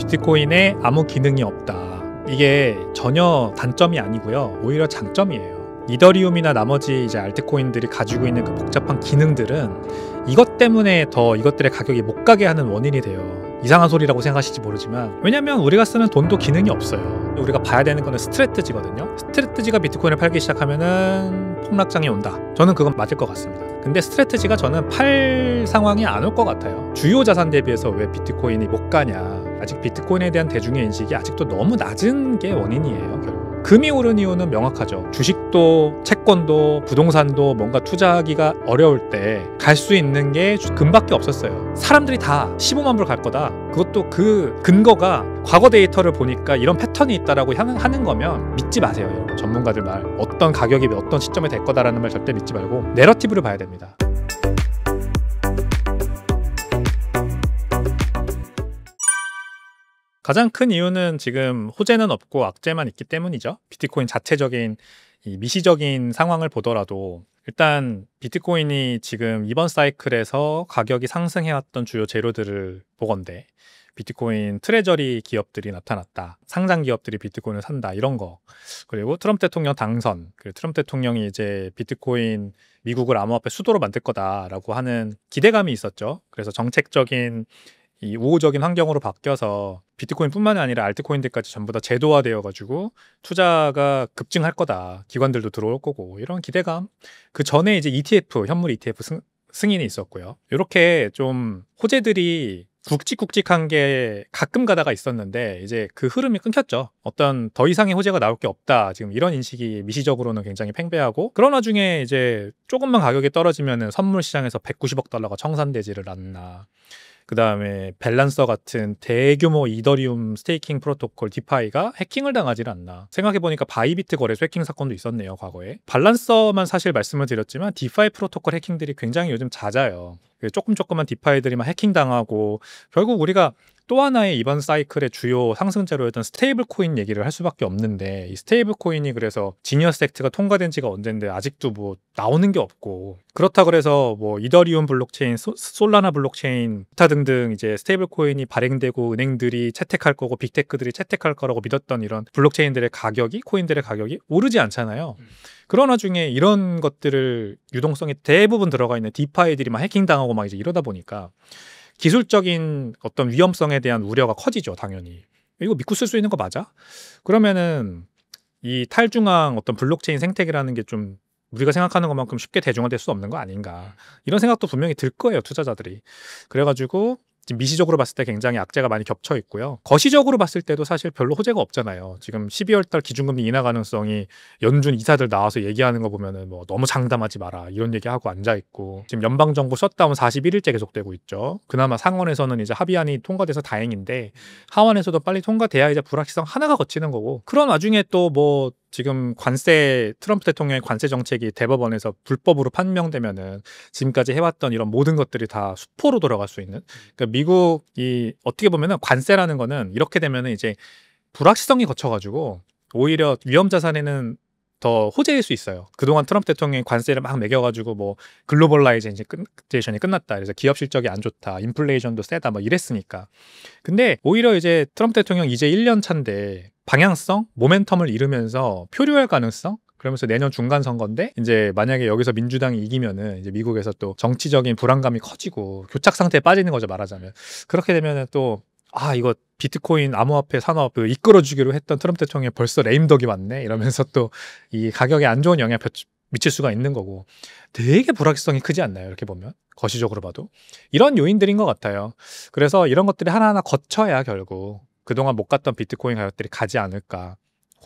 비트코인에 아무 기능이 없다. 이게 전혀 단점이 아니고요. 오히려 장점이에요. 이더리움이나 나머지 이제 알트코인들이 가지고 있는 그 복잡한 기능들은 이것 때문에 더 이것들의 가격이 못 가게 하는 원인이 돼요. 이상한 소리라고 생각하실지 모르지만, 왜냐면 우리가 쓰는 돈도 기능이 없어요. 우리가 봐야 되는 거는 스트래티지거든요. 스트래티지가 비트코인을 팔기 시작하면은 폭락장이 온다. 저는 그건 맞을 것 같습니다. 근데 스트래티지가 저는 팔 상황이 안 올 것 같아요. 주요 자산 대비해서 왜 비트코인이 못 가냐, 아직 비트코인에 대한 대중의 인식이 아직도 너무 낮은 게 원인이에요. 결국 금이 오른 이유는 명확하죠. 주식도 채권도 부동산도 뭔가 투자하기가 어려울 때 갈 수 있는 게 금밖에 없었어요. 사람들이 다 15만 불 갈 거다. 그것도 그 근거가 과거 데이터를 보니까 이런 패턴이 있다라고 하는 거면 믿지 마세요. 여러분. 전문가들 말, 어떤 가격이 어떤 시점에 될 거다라는 말 절대 믿지 말고 내러티브를 봐야 됩니다. 가장 큰 이유는 지금 호재는 없고 악재만 있기 때문이죠. 비트코인 자체적인 이 미시적인 상황을 보더라도 일단 비트코인이 지금 이번 사이클에서 가격이 상승해왔던 주요 재료들을 보건대 비트코인 트레저리 기업들이 나타났다. 상장 기업들이 비트코인을 산다. 이런 거. 그리고 트럼프 대통령 당선. 트럼프 대통령이 이제 비트코인 미국을 암호화폐 수도로 만들 거다라고 하는 기대감이 있었죠. 그래서 정책적인 이 우호적인 환경으로 바뀌어서 비트코인뿐만이 아니라 알트코인들까지 전부 다 제도화되어 가지고 투자가 급증할 거다. 기관들도 들어올 거고 이런 기대감. 그 전에 이제 ETF, 현물 ETF 승인이 있었고요. 이렇게 좀 호재들이 굵직굵직한 게 가끔 가다가 있었는데 이제 그 흐름이 끊겼죠. 어떤 더 이상의 호재가 나올 게 없다. 지금 이런 인식이 미시적으로는 굉장히 팽배하고, 그런 와중에 이제 조금만 가격이 떨어지면은 선물 시장에서 190억 달러가 청산되지를 않나. 그 다음에 밸런서 같은 대규모 이더리움 스테이킹 프로토콜 디파이가 해킹을 당하지 않나. 생각해보니까 바이비트 거래소 해킹 사건도 있었네요, 과거에. 밸런서만 사실 말씀을 드렸지만 디파이 프로토콜 해킹들이 굉장히 요즘 잦아요. 조금만 디파이들이만 해킹 당하고, 결국 우리가 또 하나의 이번 사이클의 주요 상승 재료였던 스테이블 코인 얘기를 할 수밖에 없는데, 이 스테이블 코인이 그래서 지니어스 액트가 통과된 지가 언젠데 아직도 뭐 나오는 게 없고, 그렇다 그래서 뭐 이더리움 블록체인, 솔라나 블록체인 기타 등등 이제 스테이블 코인이 발행되고 은행들이 채택할 거고 빅테크들이 채택할 거라고 믿었던 이런 블록체인들의 가격이, 코인들의 가격이 오르지 않잖아요. 그런 와중에 이런 것들을 유동성이 대부분 들어가 있는 디파이들이 막 해킹당하고 막 이제 이러다 보니까 기술적인 어떤 위험성에 대한 우려가 커지죠, 당연히. 이거 믿고 쓸 수 있는 거 맞아? 그러면은 이 탈중앙 어떤 블록체인 생태계라는 게 좀 우리가 생각하는 것만큼 쉽게 대중화될 수 없는 거 아닌가. 이런 생각도 분명히 들 거예요, 투자자들이. 그래가지고 지금 미시적으로 봤을 때 굉장히 악재가 많이 겹쳐 있고요. 거시적으로 봤을 때도 사실 별로 호재가 없잖아요. 지금 12월 달 기준금리 인하 가능성이 연준 이사들 나와서 얘기하는 거 보면은 뭐 너무 장담하지 마라 이런 얘기하고 앉아 있고, 지금 연방정부 셧다운 41일째 계속되고 있죠. 그나마 상원에서는 이제 합의안이 통과돼서 다행인데 하원에서도 빨리 통과돼야 이제 불확실성 하나가 거치는 거고, 그런 와중에 또 뭐 지금 관세, 트럼프 대통령의 관세 정책이 대법원에서 불법으로 판명되면은 지금까지 해왔던 이런 모든 것들이 다 수포로 돌아갈 수 있는. 그러니까 미국이 어떻게 보면은 관세라는 거는 이렇게 되면은 이제 불확실성이 거쳐가지고 오히려 위험 자산에는 더 호재일 수 있어요. 그동안 트럼프 대통령이 관세를 막 매겨가지고 뭐 글로벌라이제이션이 끝났다. 그래서 기업 실적이 안 좋다. 인플레이션도 세다. 뭐 이랬으니까. 근데 오히려 이제 트럼프 대통령 이제 1년 차인데 방향성, 모멘텀을 잃으면서 표류할 가능성? 그러면서 내년 중간 선거인데 이제 만약에 여기서 민주당이 이기면은 이제 미국에서 또 정치적인 불안감이 커지고 교착 상태에 빠지는 거죠, 말하자면. 그렇게 되면은 또 이거 비트코인 암호화폐 산업 이끌어주기로 했던 트럼프 대통령이 벌써 레임덕이 왔네 이러면서 또 이 가격에 안 좋은 영향 미칠 수가 있는 거고, 되게 불확실성이 크지 않나요? 이렇게 보면 거시적으로 봐도 이런 요인들인 것 같아요. 그래서 이런 것들이 하나하나 거쳐야 결국 그동안 못 갔던 비트코인 가격들이 가지 않을까.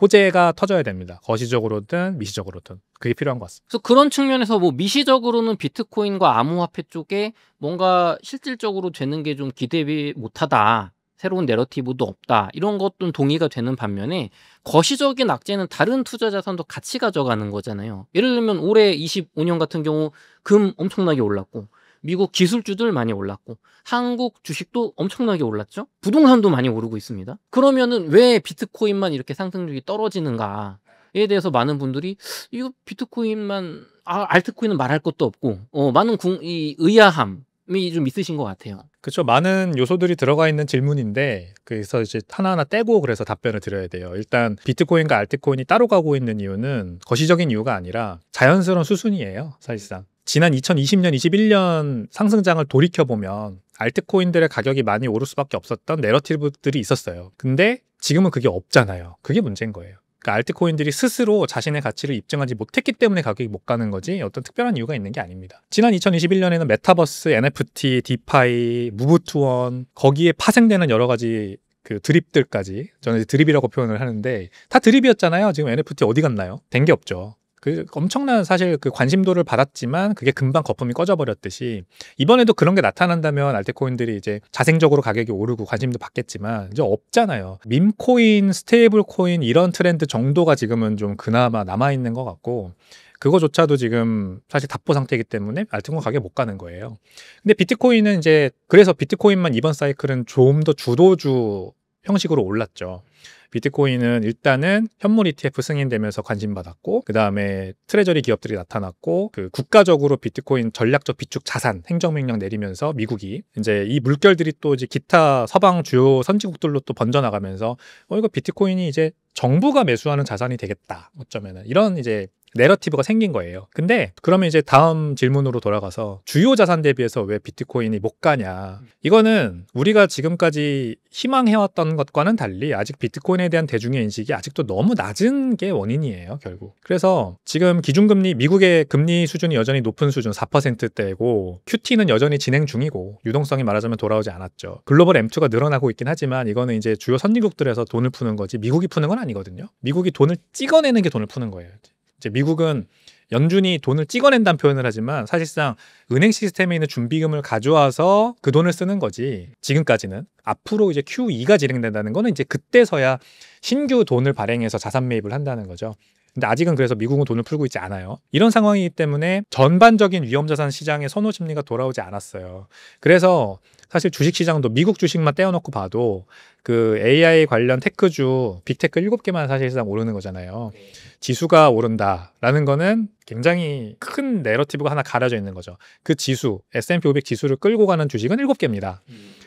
호재가 터져야 됩니다. 거시적으로든 미시적으로든 그게 필요한 것 같습니다. 그래서 그런 측면에서 뭐 미시적으로는 비트코인과 암호화폐 쪽에 뭔가 실질적으로 되는 게 좀 기대 못하다. 새로운 내러티브도 없다. 이런 것도 동의가 되는 반면에 거시적인 악재는 다른 투자 자산도 같이 가져가는 거잖아요. 예를 들면 올해 25년 같은 경우 금 엄청나게 올랐고, 미국 기술주들 많이 올랐고, 한국 주식도 엄청나게 올랐죠. 부동산도 많이 오르고 있습니다. 그러면은 왜 비트코인만 이렇게 상승률이 떨어지는가에 대해서 많은 분들이 이거 비트코인만 알트코인은 말할 것도 없고 많은 이 의아함, 좀 있으신 것 같아요. 그렇죠. 많은 요소들이 들어가 있는 질문인데 그래서 이제 하나하나 떼고 그래서 답변을 드려야 돼요. 일단 비트코인과 알트코인이 따로 가고 있는 이유는 거시적인 이유가 아니라 자연스러운 수순이에요. 사실상. 지난 2020년, 21년 상승장을 돌이켜보면 알트코인들의 가격이 많이 오를 수밖에 없었던 내러티브들이 있었어요. 근데 지금은 그게 없잖아요. 그게 문제인 거예요. 그러니까 알트코인들이 스스로 자신의 가치를 입증하지 못했기 때문에 가격이 못 가는 거지 어떤 특별한 이유가 있는 게 아닙니다. 지난 2021년에는 메타버스, NFT, 디파이, 무브투원 거기에 파생되는 여러 가지 그 드립들까지 저는 드립이라고 표현을 하는데 다 드립이었잖아요. 지금 NFT 어디 갔나요? 된 게 없죠. 그 엄청난 사실 그 관심도를 받았지만 그게 금방 거품이 꺼져버렸듯이 이번에도 그런 게 나타난다면 알트코인들이 이제 자생적으로 가격이 오르고 관심도 받겠지만 이제 없잖아요. 밈코인, 스테이블코인 이런 트렌드 정도가 지금은 좀 그나마 남아있는 것 같고 그거조차도 지금 사실 답보 상태이기 때문에 알트코인 가격이 못 가는 거예요. 근데 비트코인은 이제 그래서 비트코인만 이번 사이클은 좀 더 주도주 형식으로 올랐죠. 비트코인은 일단은 현물 ETF 승인되면서 관심받았고 그 다음에 트레저리 기업들이 나타났고 그 국가적으로 비트코인 전략적 비축 자산 행정명령 내리면서 미국이 이제 이 물결들이 또 이제 기타 서방 주요 선진국들로 또 번져나가면서 이거 비트코인이 이제 정부가 매수하는 자산이 되겠다 어쩌면은 이런 이제 내러티브가 생긴 거예요. 근데 그러면 이제 다음 질문으로 돌아가서 주요 자산 대비해서 왜 비트코인이 못 가냐. 이거는 우리가 지금까지 희망해왔던 것과는 달리 아직 비트코인에 대한 대중의 인식이 아직도 너무 낮은 게 원인이에요, 결국. 그래서 지금 기준금리, 미국의 금리 수준이 여전히 높은 수준 4%대고 QT는 여전히 진행 중이고 유동성이 말하자면 돌아오지 않았죠. 글로벌 M2가 늘어나고 있긴 하지만 이거는 이제 주요 선진국들에서 돈을 푸는 거지 미국이 푸는 건 아니거든요. 미국이 돈을 찍어내는 게 돈을 푸는 거예요. 이제 미국은 연준이 돈을 찍어낸다는 표현을 하지만 사실상 은행 시스템에 있는 준비금을 가져와서 그 돈을 쓰는 거지. 지금까지는 앞으로 이제 QE가 진행된다는 거는 이제 그때서야 신규 돈을 발행해서 자산 매입을 한다는 거죠. 근데 아직은 그래서 미국은 돈을 풀고 있지 않아요. 이런 상황이기 때문에 전반적인 위험자산 시장의 선호 심리가 돌아오지 않았어요. 그래서 사실 주식시장도 미국 주식만 떼어놓고 봐도 그 AI 관련 테크주 빅테크 7개만 사실상 오르는 거잖아요. 지수가 오른다라는 거는 굉장히 큰 내러티브가 하나 가려져 있는 거죠. 그 지수, S&P 500 지수를 끌고 가는 주식은 7개입니다.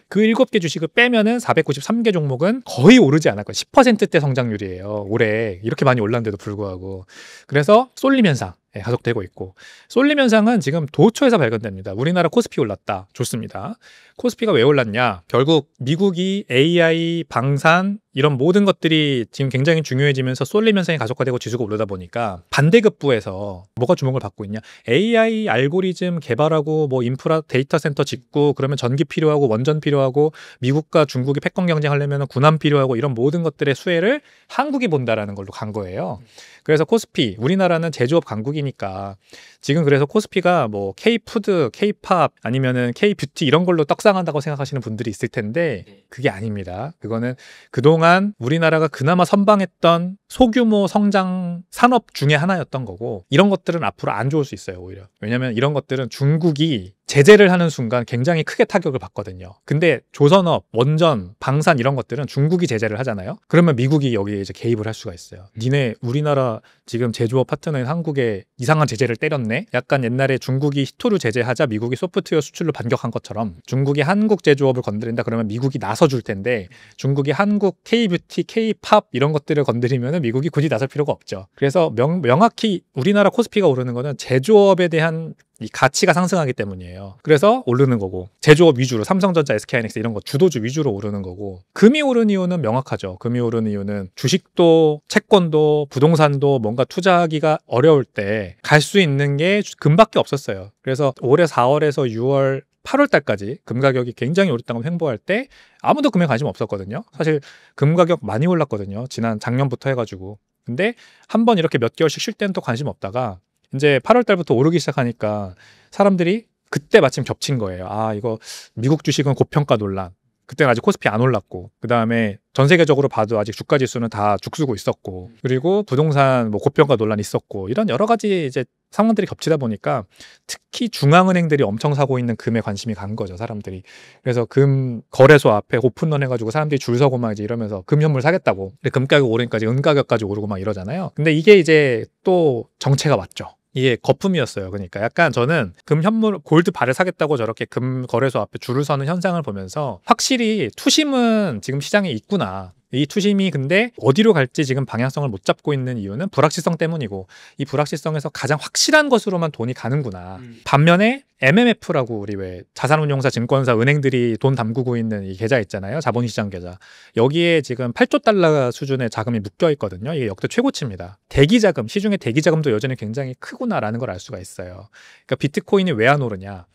그 7개 주식을 빼면은 493개 종목은 거의 오르지 않을 거예요. 10%대 성장률이에요. 올해 이렇게 많이 올랐는데도 불구하고. 그래서 쏠림 현상 가속되고 있고 쏠림 현상은 지금 도초에서 발견됩니다. 우리나라 코스피 올랐다. 좋습니다. 코스피가 왜 올랐냐? 결국 미국이 AI, 방산 이런 모든 것들이 지금 굉장히 중요해지면서 쏠림 현상이 가속화되고 지수가 오르다 보니까 반대급부에서 뭐가 주목을 받고 있냐? AI 알고리즘 개발하고 뭐 인프라 데이터 센터 짓고 그러면 전기 필요하고 원전 필요하고 미국과 중국이 패권 경쟁하려면 군함 필요하고 이런 모든 것들의 수혜를 한국이 본다라는 걸로 간 거예요. 그래서 코스피, 우리나라는 제조업 강국이니까 지금 그래서 코스피가 뭐 K푸드, K팝 아니면은 K뷰티 이런 걸로 떡상한다고 생각하시는 분들이 있을 텐데 그게 아닙니다. 그거는 그동안 우리나라가 그나마 선방했던 소규모 성장 산업 중에 하나였던 거고 이런 것들은 앞으로 안 좋을 수 있어요, 오히려. 왜냐하면 이런 것들은 중국이 제재를 하는 순간 굉장히 크게 타격을 받거든요. 근데 조선업, 원전, 방산 이런 것들은 중국이 제재를 하잖아요. 그러면 미국이 여기에 이제 개입을 할 수가 있어요. 니네 우리나라 지금 제조업 파트너인 한국에 이상한 제재를 때렸네? 약간 옛날에 중국이 히토류 제재하자 미국이 소프트웨어 수출로 반격한 것처럼 중국이 한국 제조업을 건드린다 그러면 미국이 나서줄 텐데 중국이 한국 K뷰티, K팝 이런 것들을 건드리면 미국이 굳이 나설 필요가 없죠. 그래서 명확히 우리나라 코스피가 오르는 거는 제조업에 대한 이 가치가 상승하기 때문이에요. 그래서 오르는 거고 제조업 위주로 삼성전자, SK하이닉스 이런 거 주도주 위주로 오르는 거고 금이 오른 이유는 명확하죠. 금이 오른 이유는 주식도 채권도 부동산도 뭔가 투자하기가 어려울 때 갈 수 있는 게 금밖에 없었어요. 그래서 올해 4월에서 6월 8월 달까지 금 가격이 굉장히 오르다고 횡보할 때 아무도 금에 관심 없었거든요. 사실 금 가격 많이 올랐거든요. 지난 작년부터 해가지고. 근데 한번 이렇게 몇 개월씩 쉴 때는 또 관심 없다가 이제 8월 달부터 오르기 시작하니까 사람들이 그때 마침 겹친 거예요. 아, 이거 미국 주식은 고평가 논란. 그때는 아직 코스피 안 올랐고 그 다음에 전 세계적으로 봐도 아직 주가 지수는 다 죽쓰고 있었고 그리고 부동산 뭐 고평가 논란이 있었고 이런 여러 가지 이제 상황들이 겹치다 보니까 특히 중앙은행들이 엄청 사고 있는 금에 관심이 간 거죠, 사람들이. 그래서 금 거래소 앞에 오픈런 해가지고 사람들이 줄 서고 막 이제 이러면서 금 현물 사겠다고. 근데 금 가격 오르니까 은 가격까지 오르고 막 이러잖아요. 근데 이게 이제 또 정체가 왔죠. 이게 거품이었어요. 그러니까 약간 저는 금 현물 골드 바를 사겠다고 저렇게 금 거래소 앞에 줄을 서는 현상을 보면서 확실히 투심은 지금 시장에 있구나. 이 투심이 근데 어디로 갈지 지금 방향성을 못 잡고 있는 이유는 불확실성 때문이고, 이 불확실성에서 가장 확실한 것으로만 돈이 가는구나. 반면에 MMF라고 우리 왜 자산운용사, 증권사, 은행들이 돈 담그고 있는 이 계좌 있잖아요. 자본시장 계좌. 여기에 지금 8조 달러 수준의 자금이 묶여 있거든요. 이게 역대 최고치입니다. 대기자금, 시중의 대기자금도 여전히 굉장히 크구나라는 걸 알 수가 있어요. 그러니까 비트코인이 왜 안 오르냐?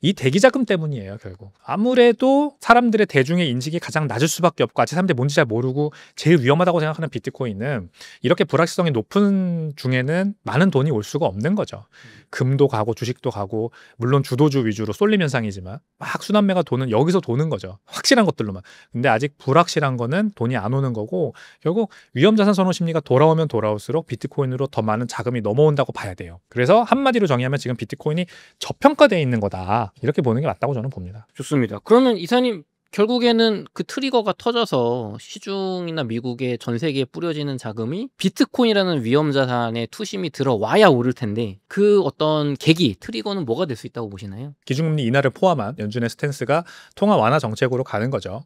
이 대기자금 때문이에요. 결국 아무래도 사람들의 대중의 인식이 가장 낮을 수밖에 없고, 아직 사람들이 뭔지 잘 모르고 제일 위험하다고 생각하는 비트코인은 이렇게 불확실성이 높은 중에는 많은 돈이 올 수가 없는 거죠. 금도 가고 주식도 가고, 물론 주도주 위주로 쏠림 현상이지만 막 순환매가 도는, 여기서 도는 거죠. 확실한 것들로만. 근데 아직 불확실한 거는 돈이 안 오는 거고, 결국 위험자산 선호 심리가 돌아오면 돌아올수록 비트코인으로 더 많은 자금이 넘어온다고 봐야 돼요. 그래서 한마디로 정의하면 지금 비트코인이 저평가되어 있는 거다, 이렇게 보는 게 맞다고 저는 봅니다. 좋습니다. 그러면 이사님, 결국에는 그 트리거가 터져서 시중이나 미국의 전 세계에 뿌려지는 자금이 비트코인이라는 위험자산에 투심이 들어와야 오를 텐데, 그 어떤 계기, 트리거는 뭐가 될 수 있다고 보시나요? 기준금리 인하를 포함한 연준의 스탠스가 통화 완화 정책으로 가는 거죠.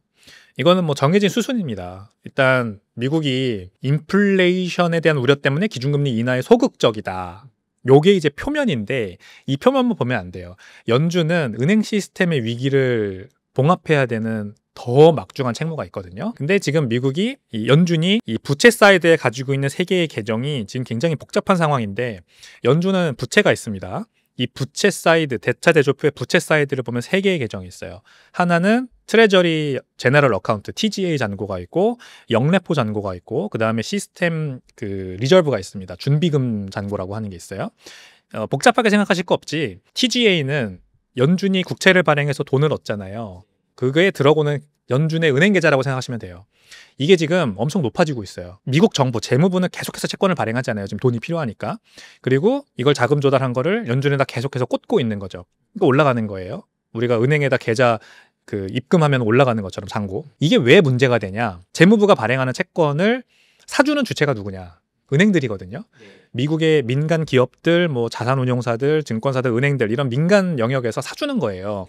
이거는 뭐 정해진 수순입니다. 일단 미국이 인플레이션에 대한 우려 때문에 기준금리 인하에 소극적이다. 요게 이제 표면인데, 이 표면만 보면 안 돼요. 연준은 은행 시스템의 위기를 봉합해야 되는 더 막중한 책무가 있거든요. 근데 지금 미국이, 이 연준이 이 부채 사이드에 가지고 있는 세 개의 계정이 지금 굉장히 복잡한 상황인데, 연준은 부채가 있습니다. 이 부채 사이드, 대차 대조표의 부채 사이드를 보면 세 개의 계정이 있어요. 하나는 트레저리 제너럴 어카운트 TGA 잔고가 있고, 영레포 잔고가 있고, 그 다음에 시스템 그 리저브가 있습니다. 준비금 잔고라고 하는 게 있어요. 복잡하게 생각하실 거 없지. TGA는 연준이 국채를 발행해서 돈을 얻잖아요. 그거에 들어오는 연준의 은행 계좌라고 생각하시면 돼요. 이게 지금 엄청 높아지고 있어요. 미국 정부 재무부는 계속해서 채권을 발행하잖아요. 지금 돈이 필요하니까. 그리고 이걸 자금 조달한 거를 연준에다 계속해서 꽂고 있는 거죠. 그러니까 올라가는 거예요. 우리가 은행에다 계좌 그 입금하면 올라가는 것처럼 잔고. 이게 왜 문제가 되냐? 재무부가 발행하는 채권을 사주는 주체가 누구냐? 은행들이거든요. 미국의 민간 기업들, 뭐 자산운용사들, 증권사들, 은행들, 이런 민간 영역에서 사주는 거예요.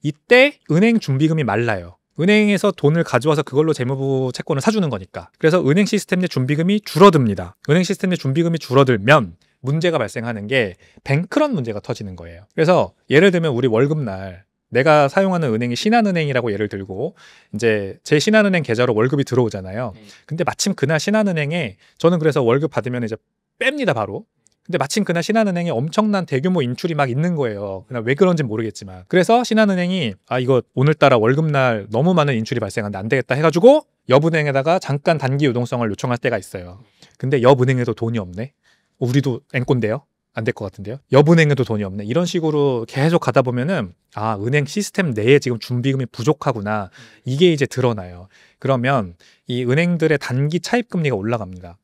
이때 은행 준비금이 말라요. 은행에서 돈을 가져와서 그걸로 재무부 채권을 사주는 거니까. 그래서 은행 시스템 내 준비금이 줄어듭니다. 은행 시스템 내 준비금이 줄어들면 문제가 발생하는 게 뱅크런 문제가 터지는 거예요. 그래서 예를 들면 우리 월급날 내가 사용하는 은행이 신한은행이라고 예를 들고, 이제 제 신한은행 계좌로 월급이 들어오잖아요. 근데 마침 그날 신한은행에, 저는 그래서 월급 받으면 이제 뺍니다, 바로. 근데 마침 그날 신한은행에 엄청난 대규모 인출이 막 있는 거예요. 그냥 왜 그런지 모르겠지만. 그래서 신한은행이 이거 오늘따라 월급날 너무 많은 인출이 발생하는데 안 되겠다 해가지고 옆은행에다가 잠깐 단기 유동성을 요청할 때가 있어요. 근데 옆은행에도 돈이 없네. 우리도 앵꼰데요. 안 될 것 같은데요. 옆은행에도 돈이 없네. 이런 식으로 계속 가다 보면은 은행 시스템 내에 지금 준비금이 부족하구나. 이게 이제 드러나요. 그러면 이 은행들의 단기 차입금리가 올라갑니다.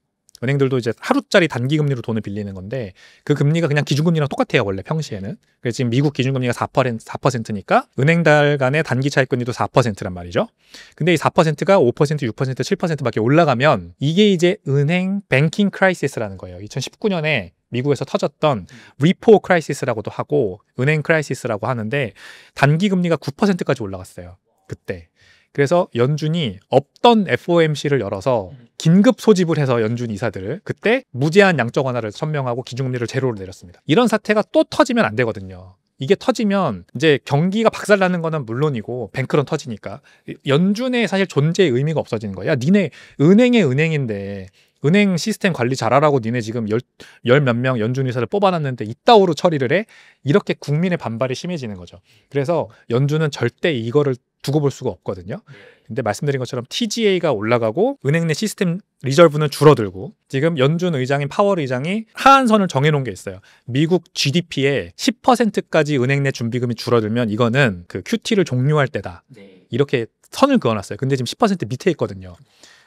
은행들도 이제 하루짜리 단기 금리로 돈을 빌리는 건데, 그 금리가 그냥 기준금리랑 똑같아요, 원래 평시에는. 그래서 지금 미국 기준금리가 4%니까 은행들 간의 단기 차입금리도 4%란 말이죠. 근데 이 4%가 5%, 6%, 7%밖에 올라가면 이게 이제 은행 뱅킹 크라이시스라는 거예요. 2019년에 미국에서 터졌던 리포 크라이시스라고도 하고 은행 크라이시스라고 하는데, 단기 금리가 9%까지 올라갔어요, 그때. 그래서 연준이 없던 FOMC를 열어서 긴급 소집을 해서 연준 이사들을, 그때 무제한 양적 완화를 천명하고 기준금리를 제로로 내렸습니다. 이런 사태가 또 터지면 안 되거든요. 이게 터지면 이제 경기가 박살나는 거는 물론이고 뱅크런 터지니까 연준의 사실 존재의 의미가 없어지는 거야. 니네 은행의 은행인데 은행 시스템 관리 잘하라고 니네 지금 열 몇 명 연준 이사를 뽑아놨는데 이따오로 처리를 해? 이렇게 국민의 반발이 심해지는 거죠. 그래서 연준은 절대 이거를 두고 볼 수가 없거든요. 근데 말씀드린 것처럼 TGA가 올라가고 은행 내 시스템 리저브는 줄어들고, 지금 연준 의장인 파월 의장이 하한선을 정해놓은 게 있어요. 미국 GDP의 10%까지 은행 내 준비금이 줄어들면 이거는 그 QT를 종료할 때다. 이렇게 선을 그어놨어요. 근데 지금 10% 밑에 있거든요.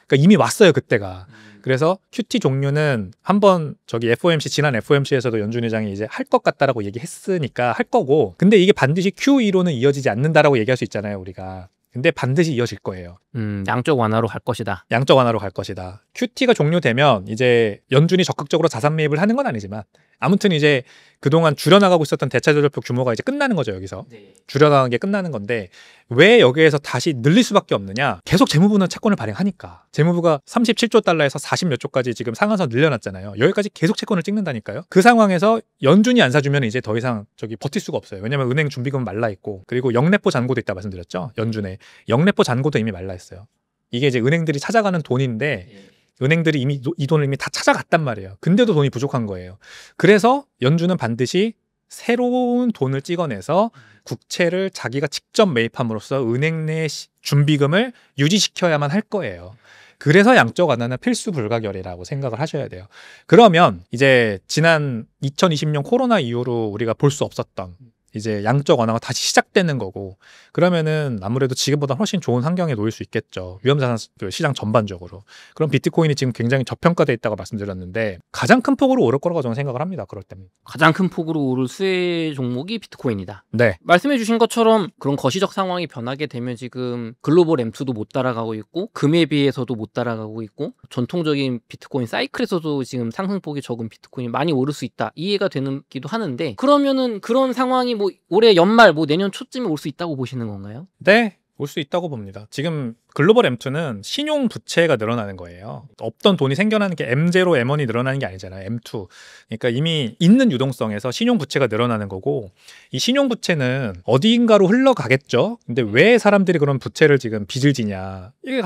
그러니까 이미 왔어요, 그때가. 그래서 QT 종료는 한번 FOMC, 지난 FOMC에서도 연준 의장이 이제 할 것 같다라고 얘기했으니까 할 거고, 근데 이게 반드시 QE로는 이어지지 않는다라고 얘기할 수 있잖아요, 우리가. 근데 반드시 이어질 거예요. 양적 완화로 갈 것이다. 양적 완화로 갈 것이다. QT가 종료되면 이제 연준이 적극적으로 자산 매입을 하는 건 아니지만 아무튼 이제 그동안 줄여나가고 있었던 대차조달표 규모가 이제 끝나는 거죠. 여기서 네. 줄여나가는 게 끝나는 건데 왜 여기에서 다시 늘릴 수밖에 없느냐. 계속 재무부는 채권을 발행하니까. 재무부가 37조 달러에서 40몇 조까지 지금 상한선 늘려놨잖아요. 여기까지 계속 채권을 찍는다니까요. 그 상황에서 연준이 안 사주면 이제 더 이상 버틸 수가 없어요. 왜냐면 은행 준비금은 말라있고, 그리고 영래포 잔고도 있다 말씀드렸죠. 연준에 영래포 잔고도 이미 말라있어요. 이게 이제 은행들이 찾아가는 돈인데 은행들이 이미 이 돈을 이미 다 찾아갔단 말이에요. 근데도 돈이 부족한 거예요. 그래서 연준은 반드시 새로운 돈을 찍어내서 국채를 자기가 직접 매입함으로써 은행 내 준비금을 유지시켜야만 할 거예요. 그래서 양적 완화는 필수 불가결이라고 생각을 하셔야 돼요. 그러면 이제 지난 2020년 코로나 이후로 우리가 볼 수 없었던 이제 양적 완화가 다시 시작되는 거고, 그러면은 아무래도 지금보다 훨씬 좋은 환경에 놓일 수 있겠죠. 위험자산 시장 전반적으로. 그럼 비트코인이 지금 굉장히 저평가돼 있다고 말씀드렸는데 가장 큰 폭으로 오를 거라고 저는 생각을 합니다. 그럴 때는. 가장 큰 폭으로 오를 수혜 종목이 비트코인이다. 네. 말씀해 주신 것처럼 그런 거시적 상황이 변하게 되면 지금 글로벌 M2도 못 따라가고 있고 금에 비해서도 못 따라가고 있고 전통적인 비트코인 사이클에서도 지금 상승폭이 적은 비트코인이 많이 오를 수 있다. 이해가 되기도 하는데, 그러면은 그런 상황이 뭐 올해 연말 뭐 내년 초쯤에 올 수 있다고 보시는 건가요? 네. 올 수 있다고 봅니다. 지금 글로벌 M2는 신용 부채가 늘어나는 거예요. 없던 돈이 생겨나는 게 M0, M1이 늘어나는 게 아니잖아요. M2. 그러니까 이미 있는 유동성에서 신용 부채가 늘어나는 거고, 이 신용 부채는 어디인가로 흘러가겠죠. 근데 왜 사람들이 그런 부채를 지금 빚을 지냐? 이게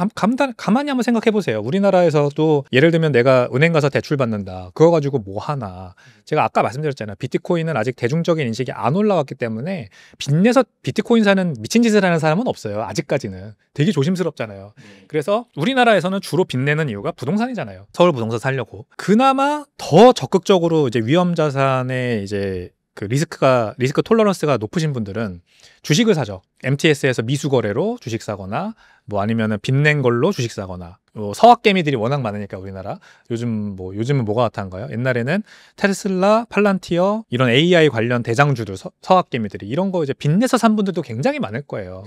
가만히 한번 생각해 보세요. 우리나라에서도 예를 들면 내가 은행 가서 대출 받는다. 그거 가지고 뭐 하나? 제가 아까 말씀드렸잖아요. 비트코인은 아직 대중적인 인식이 안 올라왔기 때문에 빚내서 비트코인 사는 미친 짓을 하는 사람은 없어요. 아직까지는. 되게 조심스럽잖아요. 그래서 우리나라에서는 주로 빚내는 이유가 부동산이잖아요. 서울 부동산 살려고. 그나마 더 적극적으로 이제 위험 자산의 이제 그 리스크 톨러런스가 높으신 분들은 주식을 사죠. MTS에서 미수 거래로 주식 사거나 뭐 아니면은 빚낸 걸로 주식 사거나, 서학개미들이 워낙 많으니까 우리나라 요즘은 뭐가 핫한가요? 옛날에는 테슬라, 팔란티어 이런 AI 관련 대장주들 서학개미들이 이런 거 이제 빚내서 산 분들도 굉장히 많을 거예요.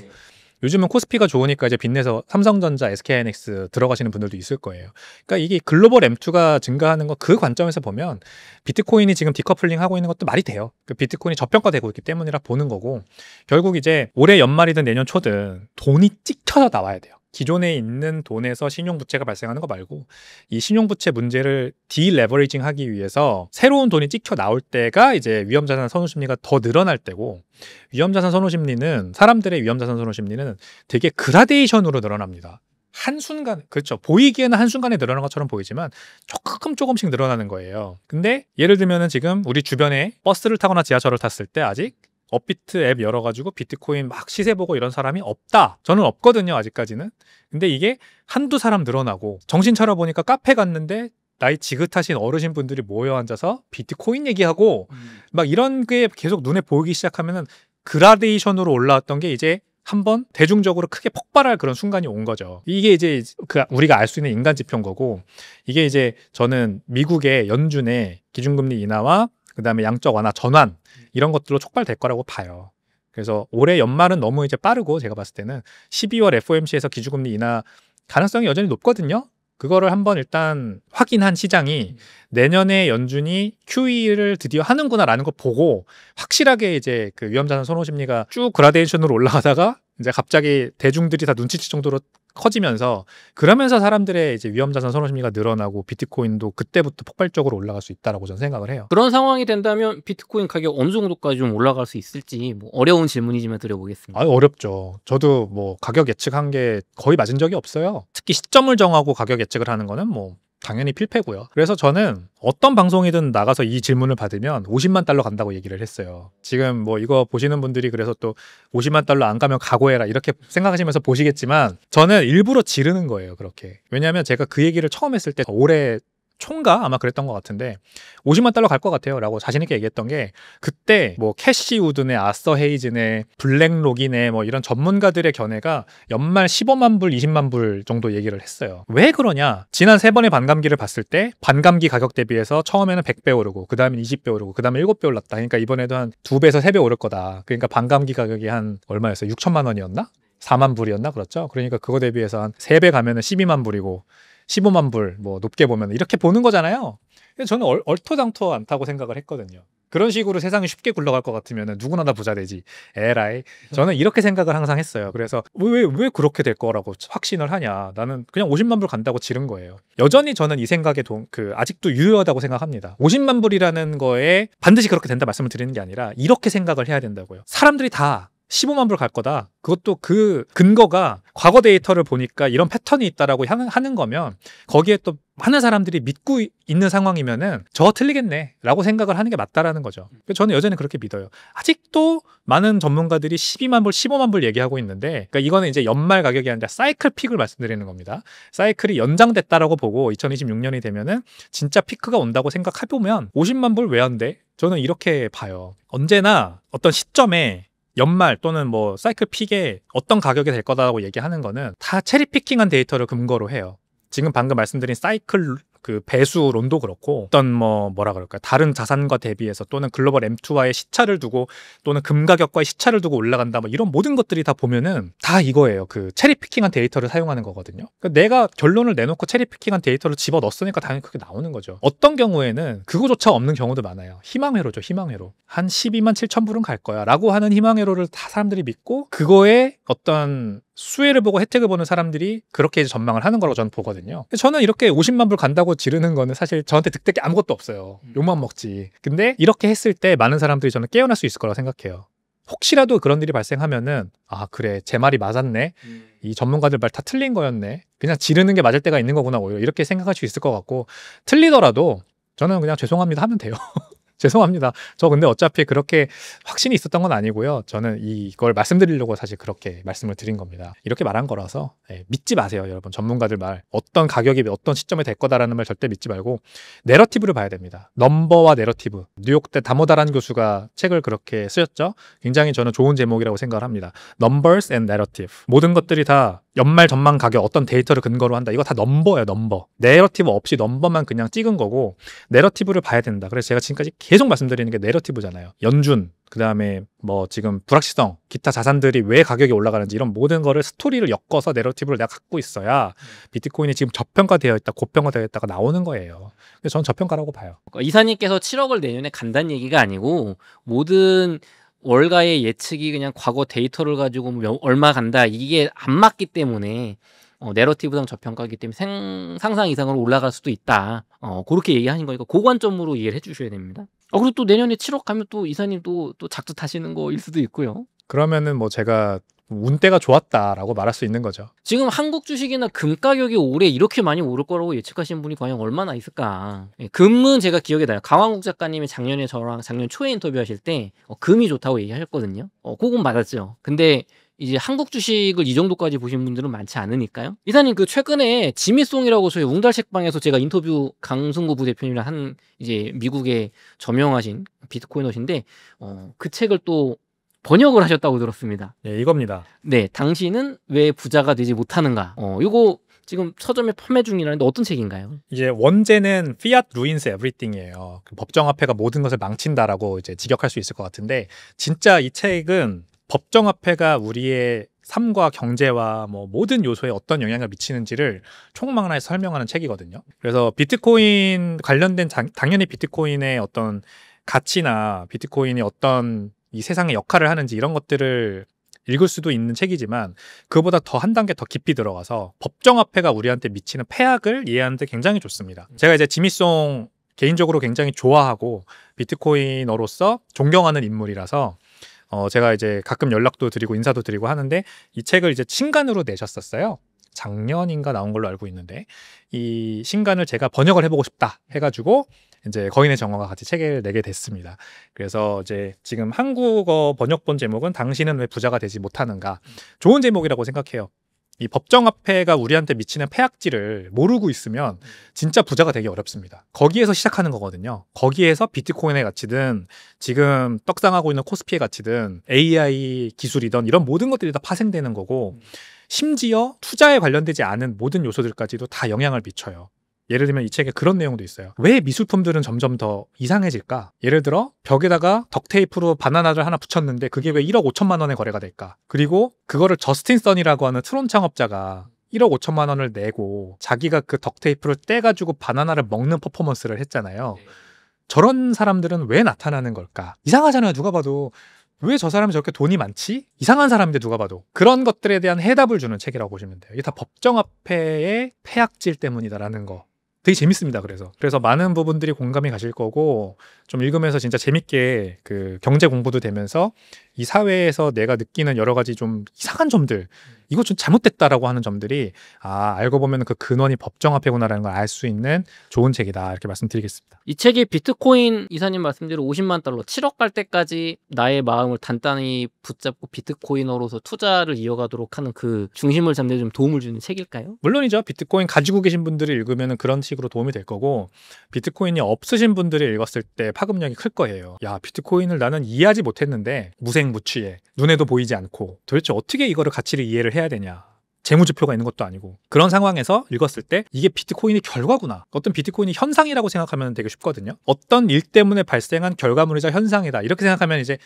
요즘은 코스피가 좋으니까 이제 빚내서 삼성전자, SK하이닉스 들어가시는 분들도 있을 거예요. 그러니까 이게 글로벌 M2가 증가하는 거, 그 관점에서 보면 비트코인이 지금 디커플링 하고 있는 것도 말이 돼요. 그 비트코인이 저평가되고 있기 때문이라 보는 거고, 결국 이제 올해 연말이든 내년 초든 돈이 찍혀서 나와야 돼요. 기존에 있는 돈에서 신용부채가 발생하는 거 말고 이 신용부채 문제를 디레버리징 하기 위해서 새로운 돈이 찍혀 나올 때가 이제 위험자산 선호심리가 더 늘어날 때고, 위험자산 선호심리는, 사람들의 위험자산 선호심리는 되게 그라데이션으로 늘어납니다. 한순간, 그렇죠. 보이기에는 한순간에 늘어난 것처럼 보이지만 조금씩 늘어나는 거예요. 근데 예를 들면은 지금 우리 주변에 버스를 타거나 지하철을 탔을 때 아직 업비트 앱 열어가지고 비트코인 막 시세 보고 이런 사람이 없다. 저는 없거든요, 아직까지는. 근데 이게 한두 사람 늘어나고, 정신 차려보니까 카페 갔는데 나이 지긋하신 어르신 분들이 모여 앉아서 비트코인 얘기하고 막 이런 게 계속 눈에 보이기 시작하면은 그라데이션으로 올라왔던 게 이제 한번 대중적으로 크게 폭발할 그런 순간이 온 거죠. 이게 이제 우리가 알 수 있는 인간 지표인 거고, 이게 이제 저는 미국의 연준의 기준금리 인하와 그다음에 양적 완화 전환 이런 것들로 촉발될 거라고 봐요. 그래서 올해 연말은 너무 이제 빠르고, 제가 봤을 때는 12월 FOMC에서 기준금리 인하 가능성이 여전히 높거든요. 그거를 한번 일단 확인한 시장이 내년에 연준이 QE를 드디어 하는구나라는 거 보고 확실하게 이제 그 위험자산 선호 심리가 쭉 그라데이션으로 올라가다가 이제 갑자기 대중들이 다 눈치챌 정도로 커지면서, 그러면서 사람들의 이제 위험자산 선호 심리가 늘어나고 비트코인도 그때부터 폭발적으로 올라갈 수 있다라고 저는 생각을 해요. 그런 상황이 된다면 비트코인 가격 어느 정도까지 좀 올라갈 수 있을지 뭐 어려운 질문이지만 드려보겠습니다. 어렵죠. 저도 뭐 가격 예측한 게 거의 맞은 적이 없어요. 특히 시점을 정하고 가격 예측을 하는 거는 뭐 당연히 필패고요. 그래서 저는 어떤 방송이든 나가서 이 질문을 받으면 50만 달러 간다고 얘기를 했어요. 지금 뭐 이거 보시는 분들이 그래서 또 50만 달러 안 가면 각오해라 이렇게 생각하시면서 보시겠지만, 저는 일부러 지르는 거예요, 그렇게. 왜냐하면 제가 그 얘기를 처음 했을 때 올해 총가 아마 그랬던 것 같은데 50만 달러 갈 것 같아요 라고 자신있게 얘기했던 게, 그때 뭐 캐시 우드네, 아서 헤이즈네, 블랙록이네 뭐 이런 전문가들의 견해가 연말 15만 불, 20만 불 정도 얘기를 했어요. 왜 그러냐? 지난 3번의 반감기를 봤을 때 반감기 가격 대비해서 처음에는 100배 오르고 그 다음에 20배 오르고 그 다음에 7배 올랐다. 그러니까 이번에도 한 2배에서 3배 오를 거다. 그러니까 반감기 가격이 한 얼마였어요? 6천만 원이었나? 4만 불이었나? 그렇죠? 그러니까 그거 대비해서 한 3배 가면은 12만 불이고 15만 불, 뭐 높게 보면 이렇게 보는 거잖아요. 저는 얼토당토 않다고 생각을 했거든요. 그런 식으로 세상이 쉽게 굴러갈 것 같으면 누구나 다 부자 되지. 에라이. 저는 이렇게 생각을 항상 했어요. 그래서 왜 그렇게 될 거라고 확신을 하냐. 나는 그냥 50만 불 간다고 지른 거예요. 여전히 저는 이 생각에 아직도 유효하다고 생각합니다. 50만 불이라는 거에 반드시 그렇게 된다 말씀을 드리는 게 아니라 이렇게 생각을 해야 된다고요. 사람들이 다 15만 불 갈 거다. 그것도 그 근거가 과거 데이터를 보니까 이런 패턴이 있다라고 하는 거면 거기에 또 많은 사람들이 믿고 있는 상황이면은 저 틀리겠네 라고 생각을 하는 게 맞다라는 거죠. 저는 여전히 그렇게 믿어요. 아직도 많은 전문가들이 12만 불, 15만 불 얘기하고 있는데, 그러니까 이거는 이제 연말 가격이 아니라 사이클 픽을 말씀드리는 겁니다. 사이클이 연장됐다라고 보고 2026년이 되면은 진짜 피크가 온다고 생각해보면 50만 불 왜 안 돼? 저는 이렇게 봐요. 언제나 어떤 시점에 연말 또는 뭐 사이클 픽에 어떤 가격이 될 거다라고 얘기하는 거는 다 체리 피킹한 데이터를 근거로 해요. 지금 방금 말씀드린 사이클 그 배수론도 그렇고 어떤 뭐라 그럴까요? 다른 자산과 대비해서 또는 글로벌 M2와의 시차를 두고 또는 금 가격과의 시차를 두고 올라간다 뭐 이런 모든 것들이 다 보면은 다 이거예요. 그 체리 피킹한 데이터를 사용하는 거거든요. 그러니까 내가 결론을 내놓고 체리 피킹한 데이터를 집어 넣었으니까 당연히 그게 나오는 거죠. 어떤 경우에는 그거조차 없는 경우도 많아요. 희망회로죠. 희망회로. 한 12만 7천 불은 갈 거야 라고 하는 희망회로를 다 사람들이 믿고 그거에 어떤 수혜를 보고 혜택을 보는 사람들이 그렇게 이제 전망을 하는 거라고 저는 보거든요. 저는 이렇게 50만 불 간다고 지르는 거는 사실 저한테 득될 게 아무것도 없어요. 욕만 먹지. 근데 이렇게 했을 때 많은 사람들이 저는 깨어날 수 있을 거라고 생각해요. 혹시라도 그런 일이 발생하면은 아 그래 제 말이 맞았네. 이 전문가들 말 다 틀린 거였네. 그냥 지르는 게 맞을 때가 있는 거구나 오히려 이렇게 생각할 수 있을 것 같고 틀리더라도 저는 그냥 죄송합니다 하면 돼요. 죄송합니다. 저 근데 어차피 그렇게 확신이 있었던 건 아니고요. 저는 이걸 말씀드리려고 사실 그렇게 말씀을 드린 겁니다. 이렇게 말한 거라서 믿지 마세요, 여러분. 전문가들 말. 어떤 가격이 어떤 시점에 될 거다라는 말 절대 믿지 말고 내러티브를 봐야 됩니다. 넘버와 내러티브. 뉴욕대 다모다란 교수가 책을 그렇게 쓰셨죠. 굉장히 저는 좋은 제목이라고 생각을 합니다. Numbers and Narrative. 모든 것들이 다 연말 전망 가격 어떤 데이터를 근거로 한다. 이거 다 넘버예요, 넘버. 내러티브 없이 넘버만 그냥 찍은 거고 내러티브를 봐야 된다. 그래서 제가 지금까지 계속 말씀드리는 게 내러티브잖아요. 연준, 그 다음에 뭐 지금 불확실성, 기타 자산들이 왜 가격이 올라가는지 이런 모든 거를 스토리를 엮어서 내러티브를 내가 갖고 있어야 비트코인이 지금 저평가되어 있다, 고평가되어 있다가 나오는 거예요. 그래서 저는 저평가라고 봐요. 이사님께서 7억을 내년에 간다는 얘기가 아니고 모든 월가의 예측이 그냥 과거 데이터를 가지고 얼마 간다 이게 안 맞기 때문에 내러티브상 저평가이기 때문에 상상 이상으로 올라갈 수도 있다. 그렇게 얘기하신 거니까 그 관점으로 이해를 해주셔야 됩니다. 그리고 또 내년에 7억 가면 또 이사님 또 작두타시는 거일 수도 있고요. 그러면은 뭐 제가 운때가 좋았다라고 말할 수 있는 거죠. 지금 한국 주식이나 금 가격이 올해 이렇게 많이 오를 거라고 예측하시는 분이 과연 얼마나 있을까. 금은 제가 기억에 나요. 강왕국 작가님이 작년에 저랑 작년 초에 인터뷰하실 때 금이 좋다고 얘기하셨거든요. 그건 맞았죠. 근데 이제 한국 주식을 이 정도까지 보신 분들은 많지 않으니까요. 이사님 그 최근에 지미송이라고 저희 웅달 책방에서 제가 인터뷰 강승구 부대표님이랑 한 이제 미국에 저명하신 비트코이너신데 그 책을 또 번역을 하셨다고 들었습니다. 예, 이겁니다. 네, 당신은 왜 부자가 되지 못하는가? 이거 지금 서점에 판매 중이라는데 어떤 책인가요? 이제 원제는 Fiat ruins everything이에요. 법정화폐가 모든 것을 망친다라고 이제 직역할 수 있을 것 같은데 진짜 이 책은 법정화폐가 우리의 삶과 경제와 뭐 모든 요소에 어떤 영향을 미치는지를 총망라해서 설명하는 책이거든요. 그래서 비트코인 관련된 당연히 비트코인의 어떤 가치나 비트코인이 어떤 이 세상의 역할을 하는지 이런 것들을 읽을 수도 있는 책이지만 그거보다 더 한 단계 더 깊이 들어가서 법정화폐가 우리한테 미치는 폐악을 이해하는 데 굉장히 좋습니다. 제가 이제 지미송 개인적으로 굉장히 좋아하고 비트코이너로서 존경하는 인물이라서 제가 이제 가끔 연락도 드리고 인사도 드리고 하는데 이 책을 이제 신간으로 내셨었어요. 작년인가 나온 걸로 알고 있는데 이 신간을 제가 번역을 해보고 싶다 해가지고 이제 거인의 정화가 같이 책을 내게 됐습니다. 그래서 이제 지금 한국어 번역본 제목은 당신은 왜 부자가 되지 못하는가. 좋은 제목이라고 생각해요. 이 법정화폐가 우리한테 미치는 폐악질을 모르고 있으면 진짜 부자가 되기 어렵습니다. 거기에서 시작하는 거거든요. 거기에서 비트코인의 가치든 지금 떡상하고 있는 코스피의 가치든 AI 기술이든 이런 모든 것들이 다 파생되는 거고 심지어 투자에 관련되지 않은 모든 요소들까지도 다 영향을 미쳐요. 예를 들면 이 책에 그런 내용도 있어요. 왜 미술품들은 점점 더 이상해질까? 예를 들어 벽에다가 덕테이프로 바나나를 하나 붙였는데 그게 왜 1억 5천만 원에 거래가 될까? 그리고 그거를 저스틴 선이라고 하는 트론 창업자가 1억 5천만 원을 내고 자기가 그 덕테이프를 떼가지고 바나나를 먹는 퍼포먼스를 했잖아요. 저런 사람들은 왜 나타나는 걸까? 이상하잖아요. 누가 봐도. 왜 저 사람이 저렇게 돈이 많지? 이상한 사람인데 누가 봐도. 그런 것들에 대한 해답을 주는 책이라고 보시면 돼요. 이게 다 법정화폐의 폐악질 때문이다라는 거. 되게 재밌습니다. 그래서 많은 부분들이 공감이 가실 거고, 좀 읽으면서 진짜 재밌게 그 경제 공부도 되면서 이 사회에서 내가 느끼는 여러 가지 좀 이상한 점들, 이거 좀 잘못됐다라고 하는 점들이 알고 보면 그 근원이 법정화폐구나라는 걸 알 수 있는 좋은 책이다, 이렇게 말씀드리겠습니다. 이 책이 비트코인 이사님 말씀대로 50만 달러 7억 갈 때까지 나의 마음을 단단히 붙잡고 비트코이너로서 투자를 이어가도록 하는 그 중심을 잡는 데 좀 도움을 주는 책일까요? 물론이죠. 비트코인 가지고 계신 분들이 읽으면 그런 식으로 도움이 될 거고, 비트코인이 없으신 분들이 읽었을 때 파급력이 클 거예요. 야, 비트코인을 나는 이해하지 못했는데 무색무취해, 눈에도 보이지 않고 도대체 어떻게 이거를 가치를 이해를 해야 되냐, 재무지표가 있는 것도 아니고, 그런 상황에서 읽었을 때 이게 비트코인의 결과구나, 어떤 비트코인이 현상이라고 생각하면 되게 쉽거든요. 어떤 일 때문에 발생한 결과물이자 현상이다, 이렇게 생각하면 이제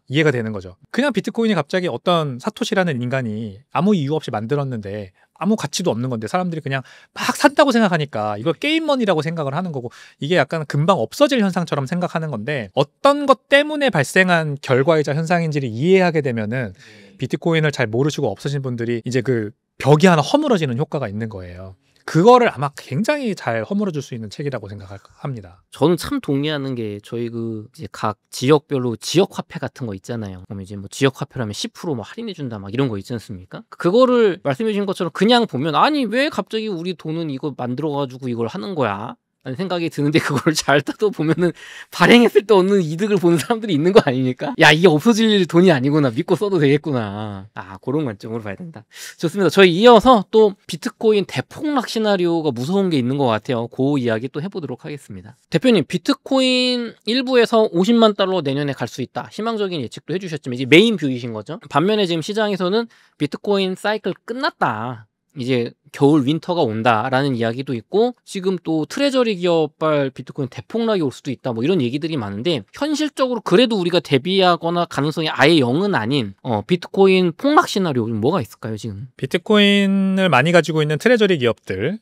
이해가 되는 거죠. 그냥 비트코인이 갑자기 어떤 사토시라는 인간이 아무 이유 없이 만들었는데 아무 가치도 없는 건데 사람들이 그냥 막 산다고 생각하니까 이걸 게임머니라고 생각을 하는 거고, 이게 약간 금방 없어질 현상처럼 생각하는 건데, 어떤 것 때문에 발생한 결과이자 현상인지를 이해하게 되면은 비트코인을 잘 모르시고 없으신 분들이 이제 그 벽이 하나 허물어지는 효과가 있는 거예요. 그거를 아마 굉장히 잘 허물어줄 수 있는 책이라고 생각합니다. 저는 참 동의하는 게, 저희 그 이제 각 지역별로 지역 화폐 같은 거 있잖아요. 그럼 이제 뭐 지역 화폐라면 10% 할인해 준다 막 이런 거 있지 않습니까? 그거를 말씀해 주신 것처럼 그냥 보면 아니 왜 갑자기 우리 돈은 이거 만들어 가지고 이걸 하는 거야? 라는 생각이 드는데, 그걸 잘 따져보면은 발행했을 때 얻는 이득을 보는 사람들이 있는 거 아닙니까? 야, 이게 없어질 돈이 아니구나, 믿고 써도 되겠구나, 그런 관점으로 봐야 된다. 좋습니다. 저희 이어서 또 비트코인 대폭락 시나리오가 무서운 게 있는 것 같아요. 그 이야기 또 해보도록 하겠습니다. 대표님, 비트코인 일부에서 50만 달러 내년에 갈 수 있다, 희망적인 예측도 해주셨지만 이제 메인 뷰이신 거죠. 반면에 지금 시장에서는 비트코인 사이클 끝났다, 이제 겨울 윈터가 온다라는 이야기도 있고, 지금 또 트레저리 기업발 비트코인 대폭락이 올 수도 있다, 뭐 이런 얘기들이 많은데, 현실적으로 그래도 우리가 대비하거나 가능성이 아예 0은 아닌 비트코인 폭락 시나리오 뭐가 있을까요 지금? 비트코인을 많이 가지고 있는 트레저리 기업들,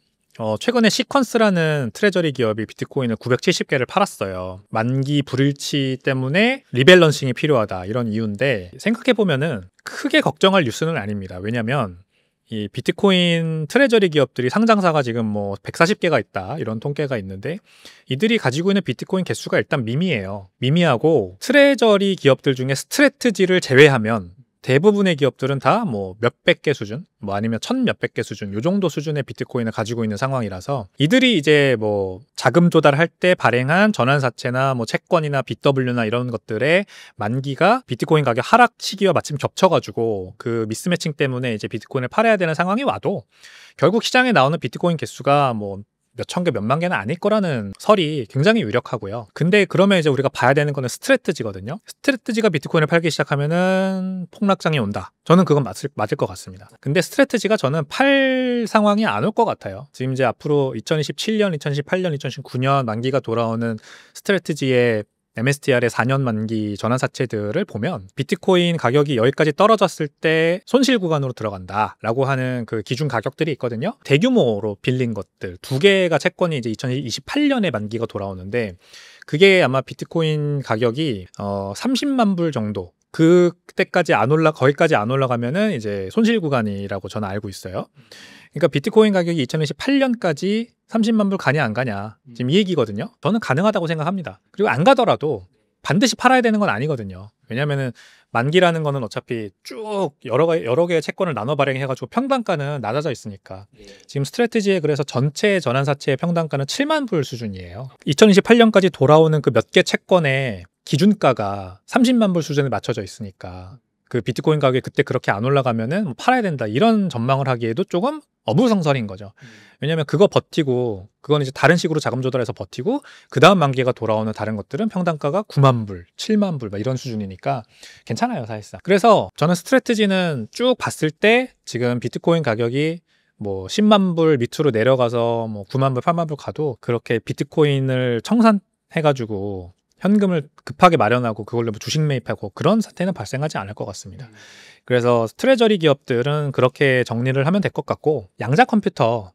최근에 시퀀스라는 트레저리 기업이 비트코인을 970개를 팔았어요. 만기 불일치 때문에 리밸런싱이 필요하다, 이런 이유인데, 생각해보면은 크게 걱정할 뉴스는 아닙니다. 왜냐면 이 비트코인 트레저리 기업들이 상장사가 지금 뭐 140개가 있다, 이런 통계가 있는데, 이들이 가지고 있는 비트코인 개수가 일단 미미해요. 미미하고 트레저리 기업들 중에 스트래트지를 제외하면 대부분의 기업들은 다 뭐 몇백 개 수준, 뭐 아니면 천 몇백 개 수준, 요 정도 수준의 비트코인을 가지고 있는 상황이라서, 이들이 이제 뭐 자금 조달할 때 발행한 전환사채나 뭐 채권이나 BW나 이런 것들의 만기가 비트코인 가격 하락 시기와 마침 겹쳐가지고 그 미스매칭 때문에 이제 비트코인을 팔아야 되는 상황이 와도 결국 시장에 나오는 비트코인 개수가 뭐 몇천 개, 몇만 개는 아닐 거라는 설이 굉장히 유력하고요. 근데 그러면 이제 우리가 봐야 되는 거는 스트래트지거든요. 스트래트지가 비트코인을 팔기 시작하면은 폭락장이 온다, 저는 그건 맞을 것 같습니다. 근데 스트래트지가 저는 팔 상황이 안 올 것 같아요. 지금 이제 앞으로 2027년, 2018년, 2019년 만기가 돌아오는 스트래트지의 MSTR의 4년 만기 전환사채들을 보면 비트코인 가격이 여기까지 떨어졌을 때 손실 구간으로 들어간다라고 하는 그 기준 가격들이 있거든요. 대규모로 빌린 것들 2개가 채권이 이제 2028년에 만기가 돌아오는데, 그게 아마 비트코인 가격이 30만 불 정도, 그때까지 거기까지 안 올라가면은 이제 손실 구간이라고 저는 알고 있어요. 그러니까 비트코인 가격이 2028년까지 30만 불 가냐 안 가냐, 지금 이 얘기거든요. 저는 가능하다고 생각합니다. 그리고 안 가더라도 반드시 팔아야 되는 건 아니거든요. 왜냐면은 만기라는 거는 어차피 쭉 여러 개의 채권을 나눠 발행해가지고 평단가는 낮아져 있으니까. 지금 스트래티지에 그래서 전체 전환사채의 평단가는 7만 불 수준이에요. 2028년까지 돌아오는 그 몇 개 채권의 기준가가 30만 불 수준에 맞춰져 있으니까, 그 비트코인 가격이 그때 그렇게 안 올라가면은 뭐 팔아야 된다, 이런 전망을 하기에도 조금 어불성설인 거죠. 왜냐면 그거 버티고, 그건 이제 다른 식으로 자금 조달해서 버티고, 그 다음 만기가 돌아오는 다른 것들은 평단가가 9만 불, 7만 불 막 이런 수준이니까 괜찮아요, 사실상. 그래서 저는 스트래티지는 쭉 봤을 때 지금 비트코인 가격이 뭐 10만 불 밑으로 내려가서 뭐 9만 불, 8만 불 가도 그렇게 비트코인을 청산해가지고 현금을 급하게 마련하고 그걸로 뭐 주식 매입하고 그런 사태는 발생하지 않을 것 같습니다. 그래서 트레저리 기업들은 그렇게 정리를 하면 될 것 같고, 양자 컴퓨터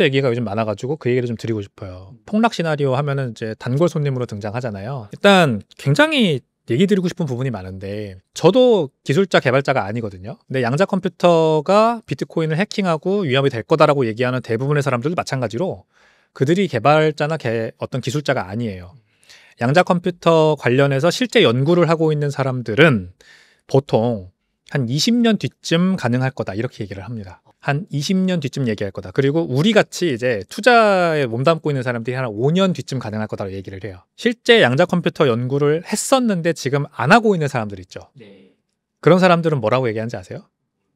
얘기가 요즘 많아가지고 그 얘기를 좀 드리고 싶어요. 폭락 시나리오 하면은 이제 단골 손님으로 등장하잖아요. 일단 굉장히 얘기 드리고 싶은 부분이 많은데, 저도 기술자 개발자가 아니거든요. 근데 양자 컴퓨터가 비트코인을 해킹하고 위협이 될 거다라고 얘기하는 대부분의 사람들도 마찬가지로 그들이 개발자나 어떤 기술자가 아니에요. 양자 컴퓨터 관련해서 실제 연구를 하고 있는 사람들은 보통 한 20년 뒤쯤 가능할 거다 이렇게 얘기를 합니다. 한 20년 뒤쯤 얘기할 거다. 그리고 우리 같이 이제 투자에 몸담고 있는 사람들이 한 5년 뒤쯤 가능할 거다라고 얘기를 해요. 실제 양자 컴퓨터 연구를 했었는데 지금 안 하고 있는 사람들 있죠. 그런 사람들은 뭐라고 얘기하는지 아세요?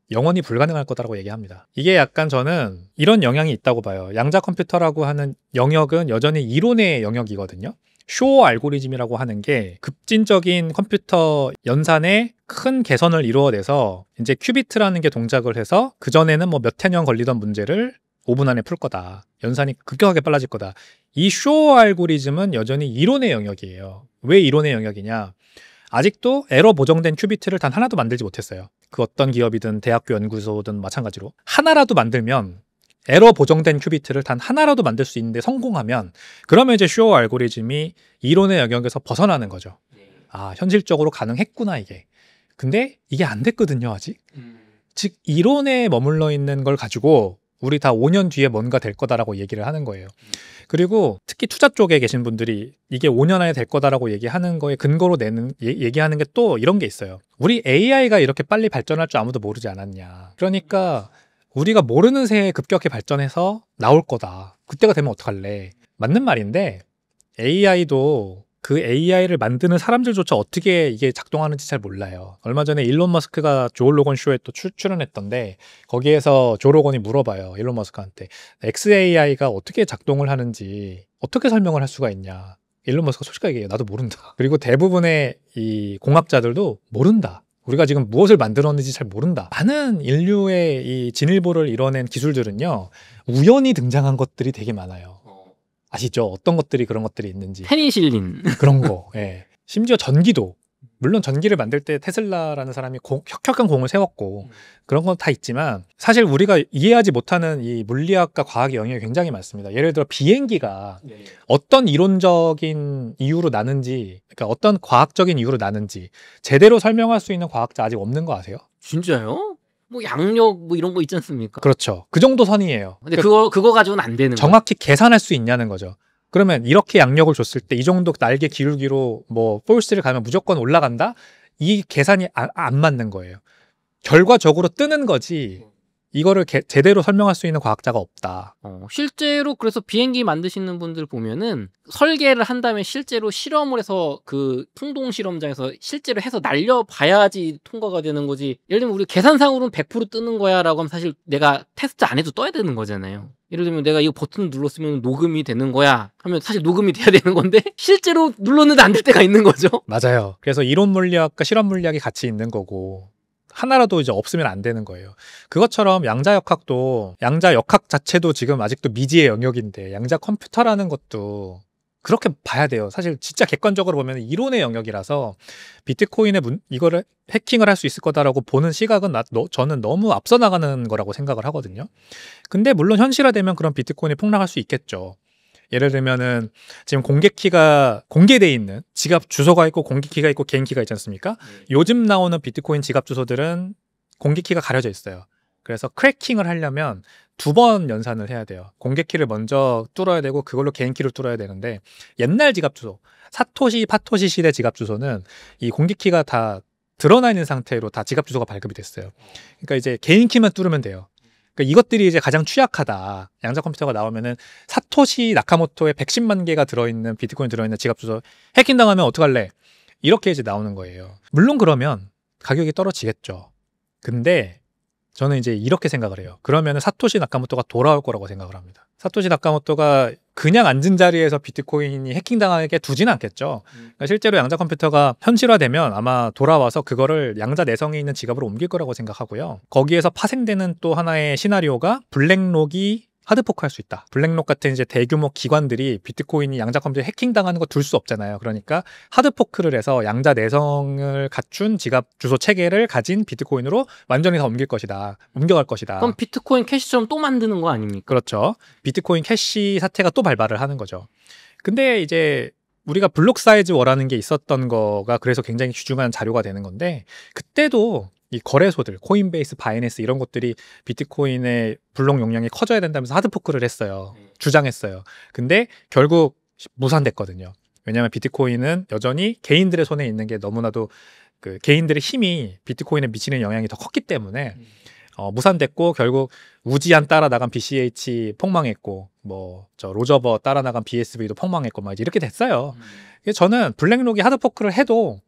영원히 불가능할 거다라고 얘기합니다. 이게 약간 저는 이런 영향이 있다고 봐요. 양자 컴퓨터라고 하는 영역은 여전히 이론의 영역이거든요. 쇼 알고리즘이라고 하는 게 급진적인 컴퓨터 연산에 큰 개선을 이루어내서 이제 큐비트라는 게 동작을 해서 그전에는 뭐 몇 해 년 걸리던 문제를 5분 안에 풀 거다. 연산이 급격하게 빨라질 거다. 이 쇼 알고리즘은 여전히 이론의 영역이에요. 왜 이론의 영역이냐? 아직도 에러 보정된 큐비트를 단 하나도 만들지 못했어요. 그 어떤 기업이든 대학교 연구소든 마찬가지로 하나라도 만들면, 에러 보정된 큐비트를 단 하나라도 만들 수 있는데 성공하면, 그러면 이제 쇼 알고리즘이 이론의 영역에서 벗어나는 거죠. 아, 현실적으로 가능했구나 이게. 근데 이게 안 됐거든요 아직. 즉 이론에 머물러 있는 걸 가지고 우리 다 5년 뒤에 뭔가 될 거다라고 얘기를 하는 거예요. 그리고 특히 투자 쪽에 계신 분들이 이게 5년 안에 될 거다라고 얘기하는 거에 근거로 내는 얘기하는 게 또 이런 게 있어요. 우리 AI가 이렇게 빨리 발전할 줄 아무도 모르지 않았냐. 그러니까 우리가 모르는 새에 급격히 발전해서 나올 거다. 그때가 되면 어떡할래? 맞는 말인데 AI도 그 AI를 만드는 사람들조차 어떻게 이게 작동하는지 잘 몰라요. 얼마 전에 일론 머스크가 조 로건 쇼에 또 출연했던데, 거기에서 조 로건이 물어봐요. 일론 머스크한테 XAI가 어떻게 작동을 하는지 어떻게 설명을 할 수가 있냐. 일론 머스크가 솔직하게 얘기해요. 나도 모른다. 그리고 대부분의 이 공학자들도 모른다. 우리가 지금 무엇을 만들었는지 잘 모른다. 많은 인류의 이 진일보를 이뤄낸 기술들은요, 우연히 등장한 것들이 되게 많아요. 아시죠? 어떤 것들이 그런 것들이 있는지. 페니실린. 그런 거. 예. 심지어 전기도. 물론 전기를 만들 때 테슬라라는 사람이 혁혁한 공을 세웠고 그런 건 다 있지만, 사실 우리가 이해하지 못하는 이 물리학과 과학의 영역이 굉장히 많습니다. 예를 들어 비행기가 어떤 이론적인 이유로 나는지, 그러니까 어떤 과학적인 이유로 나는지 제대로 설명할 수 있는 과학자 아직 없는 거 아세요? 진짜요? 뭐 양력 뭐 이런 거 있지 않습니까? 그렇죠. 그 정도 선이에요. 근데 그거 가지고는 안 되는 거예요. 정확히 계산할 수 있냐는 거죠. 그러면 이렇게 양력을 줬을 때 이 정도 날개 기울기로 뭐 포스를 가면 무조건 올라간다? 이 계산이 안 맞는 거예요. 결과적으로 뜨는 거지 이거를 제대로 설명할 수 있는 과학자가 없다. 실제로 그래서 비행기 만드시는 분들 보면은 설계를 한 다음에 실제로 실험을 해서 그 풍동 실험장에서 실제로 해서 날려봐야지 통과가 되는 거지. 예를 들면 우리 계산상으로는 100% 뜨는 거야 라고 하면 사실 내가 테스트 안 해도 떠야 되는 거잖아요. 예를 들면 내가 이거 버튼을 눌렀으면 녹음이 되는 거야 하면 사실 녹음이 돼야 되는 건데 실제로 눌렀는데 안 될 때가 있는 거죠. 맞아요. 그래서 이론 물리학과 실험 물리학이 같이 있는 거고, 하나라도 이제 없으면 안 되는 거예요. 그것처럼 양자역학도, 양자역학 자체도 지금 아직도 미지의 영역인데 양자 컴퓨터라는 것도 그렇게 봐야 돼요. 사실 진짜 객관적으로 보면 이론의 영역이라서 비트코인에 이거를 해킹을 할 수 있을 거다라고 보는 시각은 저는 너무 앞서 나가는 거라고 생각을 하거든요. 근데 물론 현실화되면 그런 비트코인이 폭락할 수 있겠죠. 예를 들면은 지금 공개키가 공개돼 있는 지갑 주소가 있고 공개키가 있고 개인키가 있지 않습니까? 요즘 나오는 비트코인 지갑 주소들은 공개키가 가려져 있어요. 그래서 크래킹을 하려면 2번 연산을 해야 돼요. 공개키를 먼저 뚫어야 되고 그걸로 개인키를 뚫어야 되는데, 옛날 지갑 주소, 파토시 시대 지갑 주소는 이 공개키가 다 드러나 있는 상태로 다 지갑 주소가 발급이 됐어요. 그러니까 이제 개인키만 뚫으면 돼요. 그러니까 이것들이 이제 가장 취약하다. 양자 컴퓨터가 나오면은 사토시 나카모토의 110만 개가 들어있는 비트코인 들어있는 지갑 주소 해킹당하면 어떡할래? 이렇게 이제 나오는 거예요. 물론 그러면 가격이 떨어지겠죠. 근데 저는 이제 이렇게 생각을 해요. 그러면은 사토시 나카모토가 돌아올 거라고 생각을 합니다. 사토시 나카모토가 그냥 앉은 자리에서 비트코인이 해킹당하게 두진 않겠죠. 그러니까 실제로 양자 컴퓨터가 현실화되면 아마 돌아와서 그거를 양자 내성이 있는 지갑으로 옮길 거라고 생각하고요. 거기에서 파생되는 또 하나의 시나리오가 블랙록이 하드포크 할 수 있다. 블랙록 같은 이제 대규모 기관들이 비트코인이 양자 컴퓨터에 해킹당하는 거 둘 수 없잖아요. 그러니까 하드포크를 해서 양자 내성을 갖춘 지갑 주소 체계를 가진 비트코인으로 완전히 다 옮겨갈 것이다. 그럼 비트코인 캐시처럼 또 만드는 거 아닙니까? 그렇죠. 비트코인 캐시 사태가 또 발발을 하는 거죠. 근데 이제 우리가 블록 사이즈 워라는 게 있었던 거가 그래서 굉장히 귀중한 자료가 되는 건데, 그때도 이 거래소들, 코인베이스, 바이낸스 이런 것들이 비트코인의 블록 용량이 커져야 된다면서 하드포크를 했어요. 주장했어요. 근데 결국 무산됐거든요. 왜냐하면 비트코인은 여전히 개인들의 손에 있는 게 너무나도 그 개인들의 힘이 비트코인에 미치는 영향이 더 컸기 때문에 무산됐고, 결국 우지안 따라 나간 BCH 폭망했고, 뭐 저 로저버 따라 나간 BSV도 폭망했고, 막 이렇게 됐어요. 그래서 저는 블랙록이 하드포크를 해도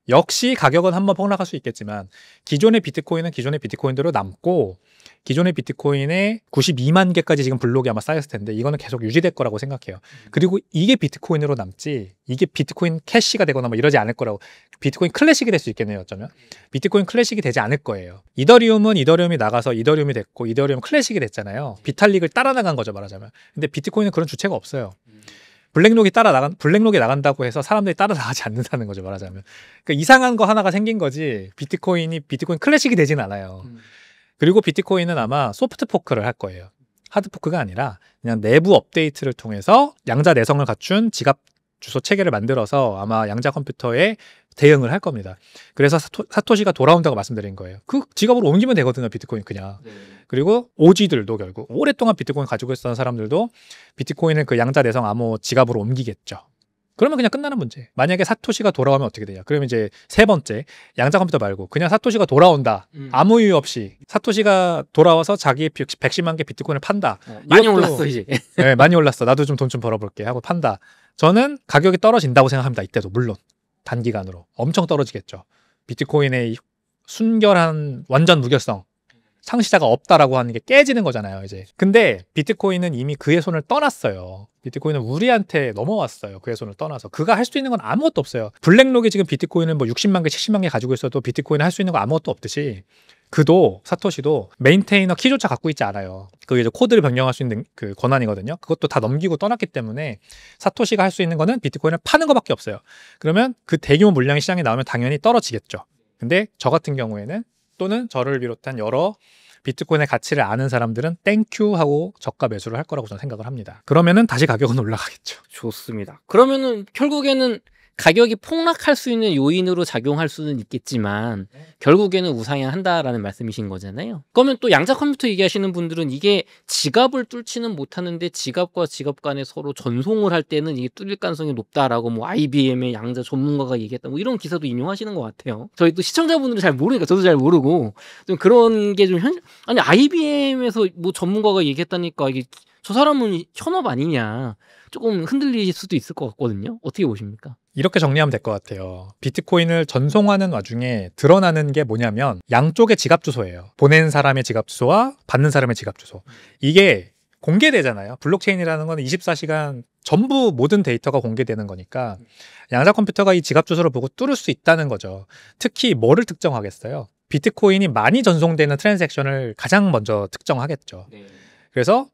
역시 가격은 한번 폭락할 수 있겠지만, 기존의 비트코인은 기존의 비트코인대로 남고, 기존의 비트코인에 92만 개까지 지금 블록이 아마 쌓였을 텐데, 이거는 계속 유지될 거라고 생각해요. 그리고 이게 비트코인으로 남지, 이게 비트코인 캐시가 되거나 뭐 이러지 않을 거라고. 비트코인 클래식이 될 수 있겠네요, 어쩌면. 비트코인 클래식이 되지 않을 거예요. 이더리움은 이더리움이 나가서 이더리움이 됐고, 이더리움 클래식이 됐잖아요. 비탈릭을 따라 나간 거죠, 말하자면. 근데 비트코인은 그런 주체가 없어요. 블랙록이 나간다고 해서 사람들이 따라 나가지 않는다는 거죠, 말하자면. 그러니까 이상한 거 하나가 생긴 거지, 비트코인 클래식이 되진 않아요. 그리고 비트코인은 아마 소프트 포크를 할 거예요. 하드 포크가 아니라 그냥 내부 업데이트를 통해서 양자 내성을 갖춘 지갑 주소 체계를 만들어서 아마 양자 컴퓨터에 대응을 할 겁니다. 그래서 사토시가 돌아온다고 말씀드린 거예요. 그 지갑으로 옮기면 되거든요, 비트코인 그냥. 그리고 OG들도 결국 오랫동안 비트코인 가지고 있었던 사람들도 비트코인을 그 양자 내성 암호 지갑으로 옮기겠죠. 그러면 그냥 끝나는 문제. 만약에 사토시가 돌아오면 어떻게 되냐? 그러면 이제 세 번째, 양자 컴퓨터 말고 그냥 사토시가 돌아온다. 아무 이유 없이 사토시가 돌아와서 자기 110만 개 비트코인을 판다. 많이 올랐어 이제. 네, 많이 올랐어. 나도 좀 돈 좀 벌어볼게 하고 판다. 저는 가격이 떨어진다고 생각합니다. 이때도 물론 단기간으로 엄청 떨어지겠죠. 비트코인의 순결한 완전 무결성, 창시자가 없다라고 하는 게 깨지는 거잖아요, 이제. 근데 비트코인은 이미 그의 손을 떠났어요. 비트코인은 우리한테 넘어왔어요. 그의 손을 떠나서. 그가 할 수 있는 건 아무것도 없어요. 블랙록이 지금 비트코인을 뭐 60만 개, 70만 개 가지고 있어도 비트코인을 할 수 있는 거 아무것도 없듯이, 그도 사토시도 메인테이너 키조차 갖고 있지 않아요. 그게 이제 코드를 변경할 수 있는 그 권한이거든요. 그것도 다 넘기고 떠났기 때문에 사토시가 할 수 있는 거는 비트코인을 파는 것밖에 없어요. 그러면 그 대규모 물량이 시장에 나오면 당연히 떨어지겠죠. 근데 저 같은 경우에는, 또는 저를 비롯한 여러 비트코인의 가치를 아는 사람들은 땡큐 하고 저가 매수를 할 거라고 저는 생각을 합니다. 그러면은 다시 가격은 올라가겠죠. 좋습니다. 그러면은 결국에는 가격이 폭락할 수 있는 요인으로 작용할 수는 있겠지만 결국에는 우상향한다라는 말씀이신 거잖아요. 그러면 또 양자 컴퓨터 얘기하시는 분들은 이게 지갑을 뚫지는 못하는데 지갑과 지갑 간에 서로 전송을 할 때는 이게 뚫릴 가능성이 높다라고 뭐 IBM의 양자 전문가가 얘기했다 뭐 이런 기사도 인용하시는 것 같아요. 저희 또 시청자분들은 잘 모르니까 저도 잘 모르고 좀 그런 게 좀 아니 IBM에서 뭐 전문가가 얘기했다니까 이게 저 사람은 현업 아니냐 조금 흔들릴 수도 있을 것 같거든요. 어떻게 보십니까? 이렇게 정리하면 될 것 같아요. 비트코인을 전송하는 와중에 드러나는 게 뭐냐면 양쪽의 지갑 주소예요. 보낸 사람의 지갑 주소와 받는 사람의 지갑 주소. 이게 공개되잖아요. 블록체인이라는 건 24시간 전부 모든 데이터가 공개되는 거니까 양자 컴퓨터가 이 지갑 주소를 보고 뚫을 수 있다는 거죠. 특히 뭐를 특정하겠어요? 비트코인이 많이 전송되는 트랜잭션을 가장 먼저 특정하겠죠. 그래서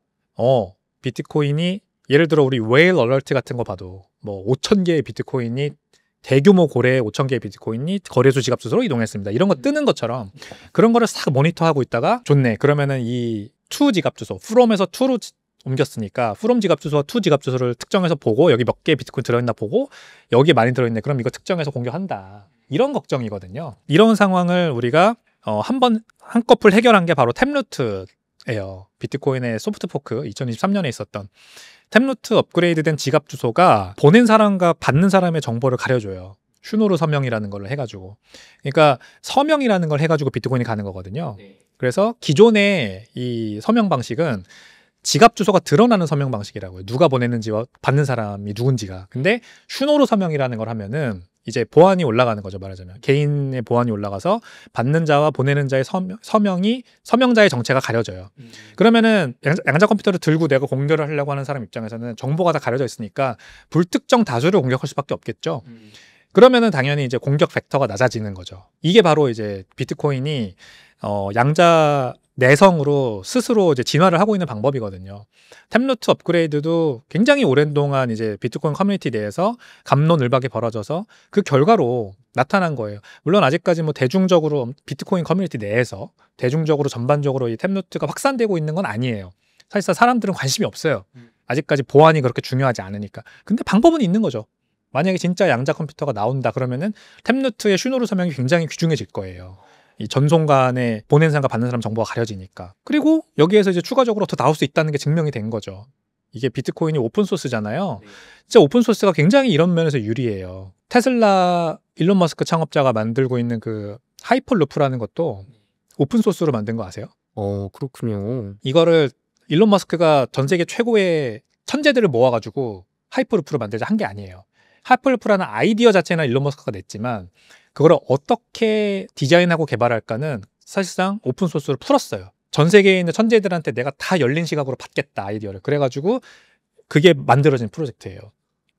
비트코인이 예를 들어 우리 웨일 얼러트 같은 거 봐도 뭐 5,000개의 비트코인이 대규모 고래의 5,000개의 비트코인이 거래소 지갑 주소로 이동했습니다. 이런 거 뜨는 것처럼 그런 거를 싹 모니터하고 있다가 좋네. 그러면은 이 to 지갑 주소, from에서 to로 옮겼으니까 from 지갑 주소와 to 지갑 주소를 특정해서 보고 여기 몇 개 비트코인 들어있나 보고 여기 많이 들어있네. 그럼 이거 특정해서 공격한다. 이런 걱정이거든요. 이런 상황을 우리가 한꺼풀 해결한 게 바로 템루트예요. 비트코인의 소프트 포크 2023년에 있었던 템루트 업그레이드된 지갑 주소가 보낸 사람과 받는 사람의 정보를 가려줘요. 슈노르 서명이라는 걸 해가지고. 그러니까 서명이라는 걸 해가지고 비트코인이 가는 거거든요. 그래서 기존의 이 서명 방식은 지갑 주소가 드러나는 서명 방식이라고요. 누가 보냈는지와 받는 사람이 누군지가. 근데 슈노르 서명이라는 걸 하면은 이제 보안이 올라가는 거죠, 말하자면. 개인의 보안이 올라가서 받는 자와 보내는 자의 서명이 서명자의 정체가 가려져요. 그러면은 양자 컴퓨터를 들고 내가 공격을 하려고 하는 사람 입장에서는 정보가 다 가려져 있으니까 불특정 다수를 공격할 수밖에 없겠죠. 그러면은 당연히 이제 공격 벡터가 낮아지는 거죠. 이게 바로 이제 비트코인이 양자 내성으로 스스로 이제 진화를 하고 있는 방법이거든요. 탭루트 업그레이드도 굉장히 오랜 동안 이제 비트코인 커뮤니티 내에서 갑론을박이 벌어져서 그 결과로 나타난 거예요. 물론 아직까지 뭐 대중적으로 비트코인 커뮤니티 내에서 대중적으로 전반적으로 이 탭루트가 확산되고 있는 건 아니에요. 사실상 사람들은 관심이 없어요. 아직까지 보안이 그렇게 중요하지 않으니까. 근데 방법은 있는 거죠. 만약에 진짜 양자 컴퓨터가 나온다 그러면은 탭루트의 슈노르 서명이 굉장히 귀중해질 거예요. 이 전송 간에 보낸 사람과 받는 사람 정보가 가려지니까. 그리고 여기에서 이제 추가적으로 더 나올 수 있다는 게 증명이 된 거죠. 이게 비트코인이 오픈소스잖아요. 진짜 오픈소스가 굉장히 이런 면에서 유리해요. 테슬라 일론 머스크 창업자가 만들고 있는 그 하이퍼루프라는 것도 오픈소스로 만든 거 아세요? 그렇군요. 이거를 일론 머스크가 전 세계 최고의 천재들을 모아가지고 하이퍼루프로 만들자 한 게 아니에요. 하이퍼루프라는 아이디어 자체는 일론 머스크가 냈지만 그걸 어떻게 디자인하고 개발할까는 사실상 오픈소스로 풀었어요. 전 세계에 있는 천재들한테 내가 다 열린 시각으로 받겠다 아이디어를. 그래가지고 그게 만들어진 프로젝트예요.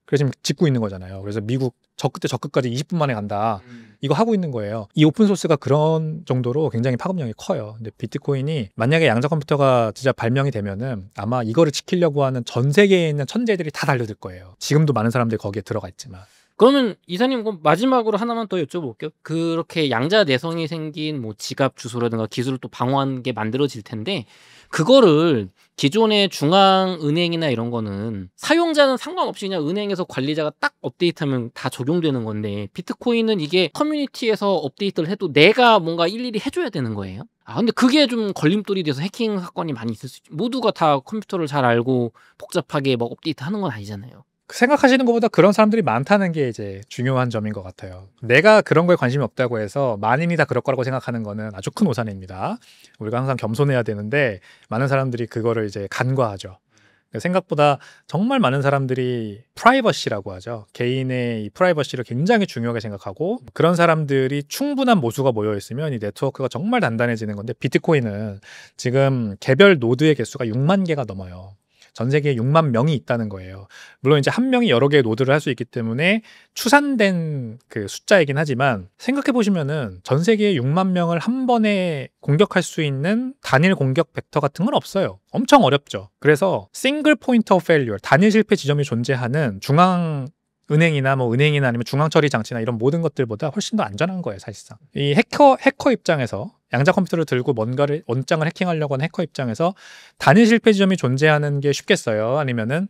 그래서 지금 짓고 있는 거잖아요. 그래서 미국 저 끝에 저 끝까지 20분 만에 간다. 이거 하고 있는 거예요. 이 오픈소스가 그런 정도로 굉장히 파급력이 커요. 근데 비트코인이 만약에 양자 컴퓨터가 진짜 발명이 되면은 아마 이거를 지키려고 하는 전 세계에 있는 천재들이 다 달려들 거예요. 지금도 많은 사람들이 거기에 들어가 있지만. 그러면 이사님 그럼 마지막으로 하나만 더 여쭤볼게요. 그렇게 양자 내성이 생긴 뭐 지갑 주소라든가 기술을 또 방어하는 게 만들어질 텐데 그거를 기존의 중앙은행이나 이런 거는 사용자는 상관없이 그냥 은행에서 관리자가 딱 업데이트하면 다 적용되는 건데 비트코인은 이게 커뮤니티에서 업데이트를 해도 내가 뭔가 일일이 해줘야 되는 거예요? 근데 그게 좀 걸림돌이 돼서 해킹 사건이 많이 있을 수 있죠. 모두가 다 컴퓨터를 잘 알고 복잡하게 막 업데이트 하는 건 아니잖아요. 생각하시는 것보다 그런 사람들이 많다는 게 이제 중요한 점인 것 같아요. 내가 그런 거에 관심이 없다고 해서 만인이 다 그럴 거라고 생각하는 거는 아주 큰 오산입니다. 우리가 항상 겸손해야 되는데 많은 사람들이 그거를 이제 간과하죠. 생각보다 정말 많은 사람들이 프라이버시라고 하죠. 개인의 이 프라이버시를 굉장히 중요하게 생각하고 그런 사람들이 충분한 모수가 모여 있으면 이 네트워크가 정말 단단해지는 건데 비트코인은 지금 개별 노드의 개수가 6만 개가 넘어요. 전 세계에 6만 명이 있다는 거예요. 물론 이제 한 명이 여러 개의 노드를 할 수 있기 때문에 추산된 그 숫자이긴 하지만 생각해 보시면은 전 세계에 6만 명을 한 번에 공격할 수 있는 단일 공격 벡터 같은 건 없어요. 엄청 어렵죠. 그래서 싱글 포인트 오브 페일리어, 단일 실패 지점이 존재하는 중앙 은행이나 뭐 은행이나 아니면 중앙 처리 장치나 이런 모든 것들보다 훨씬 더 안전한 거예요, 사실상. 이 해커 입장에서 양자 컴퓨터를 들고 뭔가를 원장을 해킹하려고 하는 해커 입장에서 단일 실패 지점이 존재하는 게 쉽겠어요? 아니면은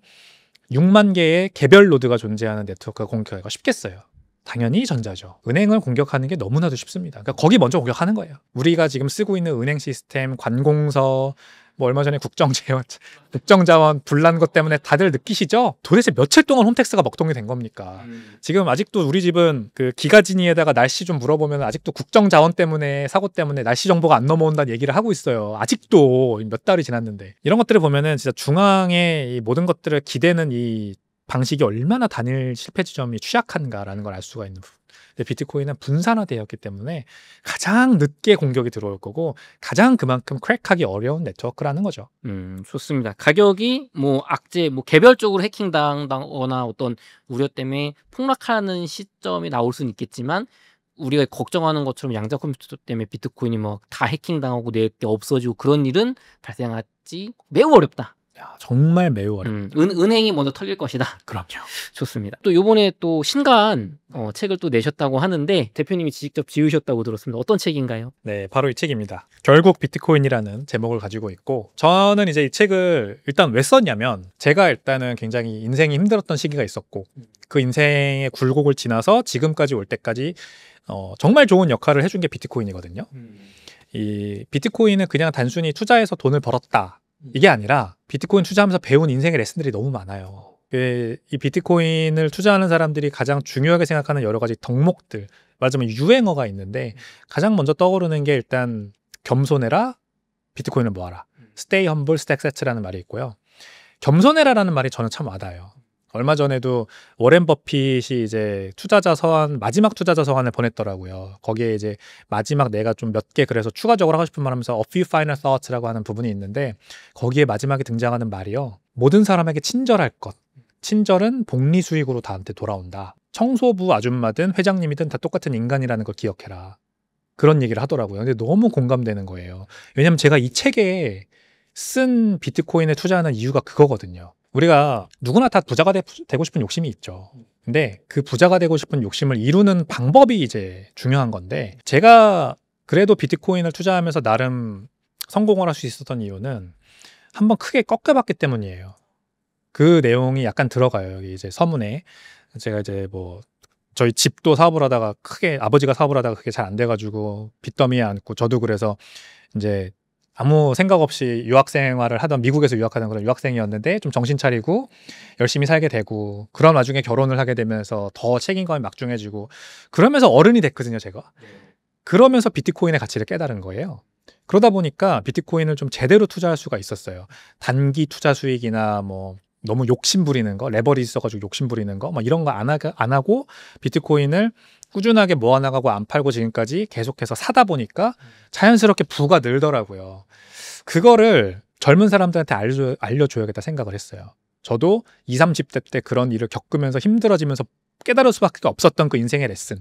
6만 개의 개별 노드가 존재하는 네트워크가 공격하기가 쉽겠어요? 당연히 전자죠. 은행을 공격하는 게 너무나도 쉽습니다. 그러니까 거기 먼저 공격하는 거예요. 우리가 지금 쓰고 있는 은행 시스템, 관공서, 뭐 얼마 전에 국정자원 분란 것 때문에 다들 느끼시죠? 도대체 며칠 동안 홈택스가 먹통이 된 겁니까? 지금 아직도 우리 집은 그 기가진이에다가 날씨 좀 물어보면 아직도 국정자원 때문에 사고 때문에 날씨 정보가 안 넘어온다는 얘기를 하고 있어요. 아직도 몇 달이 지났는데 이런 것들을 보면은 진짜 중앙에 이 모든 것들을 기대는 이 방식이 얼마나 단일 실패 지점이 취약한가라는 걸 알 수가 있는 부분. 근데 비트코인은 분산화되었기 때문에 가장 늦게 공격이 들어올 거고 가장 그만큼 크랙하기 어려운 네트워크라는 거죠. 좋습니다. 가격이 뭐 악재, 뭐 개별적으로 해킹당하거나 어떤 우려 때문에 폭락하는 시점이 나올 수는 있겠지만 우리가 걱정하는 것처럼 양자 컴퓨터 때문에 비트코인이 뭐 다 해킹당하고 내 게 없어지고 그런 일은 발생하지 매우 어렵다. 야, 정말 매우 어렵다. 은행이 먼저 털릴 것이다. 그럼요. 좋습니다. 또 요번에 또 신간 책을 또 내셨다고 하는데 대표님이 직접 지으셨다고 들었습니다. 어떤 책인가요? 네, 바로 이 책입니다. 결국 비트코인이라는 제목을 가지고 있고 저는 이제 이 책을 일단 왜 썼냐면 제가 일단은 굉장히 인생이 힘들었던 시기가 있었고 그 인생의 굴곡을 지나서 지금까지 올 때까지 정말 좋은 역할을 해준 게 비트코인이거든요. 이 비트코인은 그냥 단순히 투자해서 돈을 벌었다. 이게 아니라 비트코인 투자하면서 배운 인생의 레슨들이 너무 많아요. 이 비트코인을 투자하는 사람들이 가장 중요하게 생각하는 여러 가지 덕목들, 말하자면 유행어가 있는데 가장 먼저 떠오르는 게 일단 겸손해라, 비트코인을 모아라. Stay humble, stack set라는 말이 있고요. 겸손해라라는 말이 저는 참 와닿아요. 얼마 전에도 워렌 버핏이 이제 마지막 투자자 서한을 보냈더라고요. 거기에 이제 마지막 내가 좀 몇 개 그래서 추가적으로 하고 싶은 말 하면서 A few final thoughts라고 하는 부분이 있는데 거기에 마지막에 등장하는 말이요. 모든 사람에게 친절할 것. 친절은 복리 수익으로 나한테 돌아온다. 청소부 아줌마든 회장님이든 다 똑같은 인간이라는 걸 기억해라. 그런 얘기를 하더라고요. 근데 너무 공감되는 거예요. 왜냐면 제가 이 책에 쓴 비트코인에 투자하는 이유가 그거거든요. 우리가 누구나 다 부자가 되고 싶은 욕심이 있죠. 근데 그 부자가 되고 싶은 욕심을 이루는 방법이 이제 중요한 건데, 제가 그래도 비트코인을 투자하면서 나름 성공을 할 수 있었던 이유는 한번 크게 꺾여봤기 때문이에요. 그 내용이 약간 들어가요. 여기 이제 서문에 제가 이제 뭐 저희 집도 사업을 하다가 크게, 아버지가 사업을 하다가 그게 잘 안 돼가지고 빚더미에 앉고, 저도 그래서 이제 아무 생각 없이 유학 생활을 하던, 미국에서 유학하던 그런 유학생이었는데 좀 정신 차리고 열심히 살게 되고, 그런 와중에 결혼을 하게 되면서 더 책임감이 막중해지고, 그러면서 어른이 됐거든요, 제가. 그러면서 비트코인의 가치를 깨달은 거예요. 그러다 보니까 비트코인을 좀 제대로 투자할 수가 있었어요. 단기 투자 수익이나 뭐 너무 욕심 부리는 거, 레버리지 써가지고 욕심 부리는 거, 막 이런 거 안 하고 비트코인을 꾸준하게 모아나가고 안 팔고 지금까지 계속해서 사다 보니까 자연스럽게 부가 늘더라고요. 그거를 젊은 사람들한테 알려줘야겠다 생각을 했어요. 저도 20, 30대 때 그런 일을 겪으면서 힘들어지면서 깨달을 수밖에 없었던 그 인생의 레슨.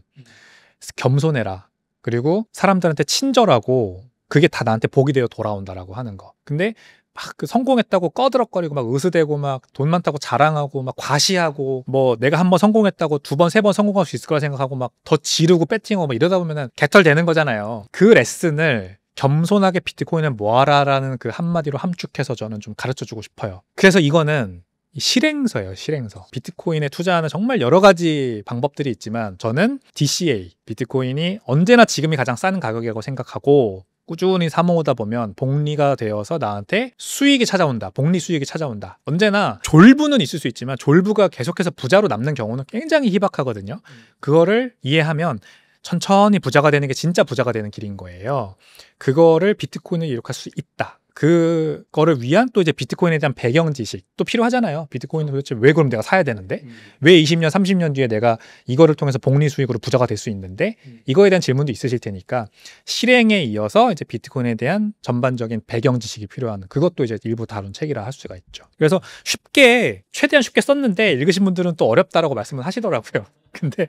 겸손해라. 그리고 사람들한테 친절하고, 그게 다 나한테 복이 되어 돌아온다라고 하는 거. 근데 막 그 성공했다고 꺼드럭거리고 막 으스대고 막 돈 많다고 자랑하고 막 과시하고, 뭐 내가 한번 성공했다고 2번, 3번 성공할 수 있을 거라 생각하고 막 더 지르고 배팅하고 막 이러다 보면은 개털되는 거잖아요. 그 레슨을 겸손하게 비트코인을 모아라라는 그 한마디로 함축해서 저는 좀 가르쳐 주고 싶어요. 그래서 이거는 실행서예요, 실행서. 비트코인에 투자하는 정말 여러 가지 방법들이 있지만, 저는 DCA, 비트코인이 언제나 지금이 가장 싼 가격이라고 생각하고, 꾸준히 사모으다 보면 복리가 되어서 나한테 수익이 찾아온다. 복리 수익이 찾아온다. 언제나 졸부는 있을 수 있지만 졸부가 계속해서 부자로 남는 경우는 굉장히 희박하거든요. 그거를 이해하면 천천히 부자가 되는 게 진짜 부자가 되는 길인 거예요. 그거를 비트코인을 이룩할 수 있다. 그거를 위한 또 이제 비트코인에 대한 배경 지식 또 필요하잖아요. 비트코인은 도대체 왜 그럼 내가 사야 되는데? 왜 20년, 30년 뒤에 내가 이거를 통해서 복리 수익으로 부자가 될 수 있는데? 이거에 대한 질문도 있으실 테니까 실행에 이어서 이제 비트코인에 대한 전반적인 배경 지식이 필요한, 그것도 이제 일부 다룬 책이라 할 수가 있죠. 그래서 쉽게, 최대한 쉽게 썼는데 읽으신 분들은 또 어렵다라고 말씀을 하시더라고요. 근데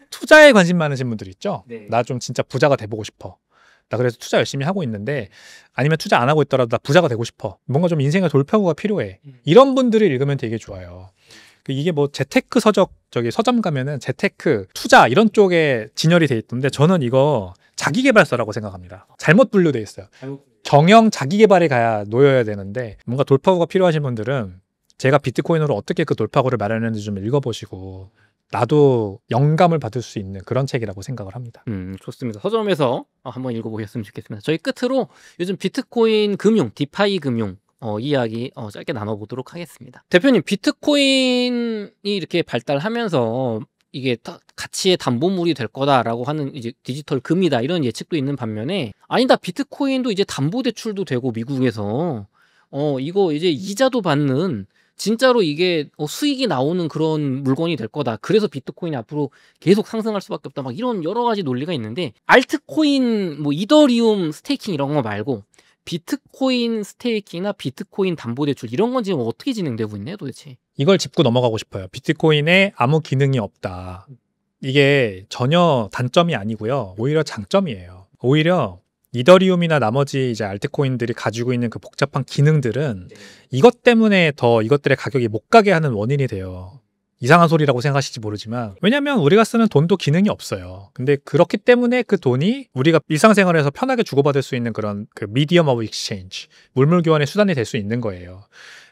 투자에 관심 많으신 분들 있죠? 네. 나 좀 진짜 부자가 돼보고 싶어. 나 그래서 투자 열심히 하고 있는데, 아니면 투자 안 하고 있더라도 나 부자가 되고 싶어. 뭔가 좀 인생의 돌파구가 필요해. 이런 분들이 읽으면 되게 좋아요. 이게 뭐 재테크 서점 가면은 재테크, 투자 이런 쪽에 진열이 돼 있던데, 저는 이거 자기계발서라고 생각합니다. 잘못 분류돼 있어요. 경영 자기계발에 가야 놓여야 되는데, 뭔가 돌파구가 필요하신 분들은 제가 비트코인으로 어떻게 그 돌파구를 마련했는지 좀 읽어보시고 나도 영감을 받을 수 있는 그런 책이라고 생각을 합니다. 좋습니다. 서점에서 한번 읽어보셨으면 좋겠습니다. 저희 끝으로 요즘 비트코인 금융, 디파이 금융 이야기 짧게 나눠보도록 하겠습니다. 대표님, 비트코인이 이렇게 발달하면서 이게 가치의 담보물이 될 거다라고 하는 이제 디지털 금이다 이런 예측도 있는 반면에, 아니다, 비트코인도 이제 담보대출도 되고 미국에서 이거 이제 이자도 받는, 진짜로 이게 수익이 나오는 그런 물건이 될 거다. 그래서 비트코인이 앞으로 계속 상승할 수밖에 없다. 막 이런 여러 가지 논리가 있는데, 알트코인, 뭐 이더리움 스테이킹 이런 거 말고 비트코인 스테이킹이나 비트코인 담보대출 이런 건 지금 어떻게 진행되고 있나요, 도대체? 이걸 짚고 넘어가고 싶어요. 비트코인에 아무 기능이 없다. 이게 전혀 단점이 아니고요. 오히려 장점이에요. 오히려 이더리움이나 나머지 이제 알트코인들이 가지고 있는 그 복잡한 기능들은 이것 때문에 더 이것들의 가격이 못 가게 하는 원인이 돼요. 이상한 소리라고 생각하실지 모르지만, 왜냐면 우리가 쓰는 돈도 기능이 없어요. 근데 그렇기 때문에 그 돈이 우리가 일상생활에서 편하게 주고받을 수 있는 그런 그 미디엄 오브 익스체인지, 물물 교환의 수단이 될 수 있는 거예요.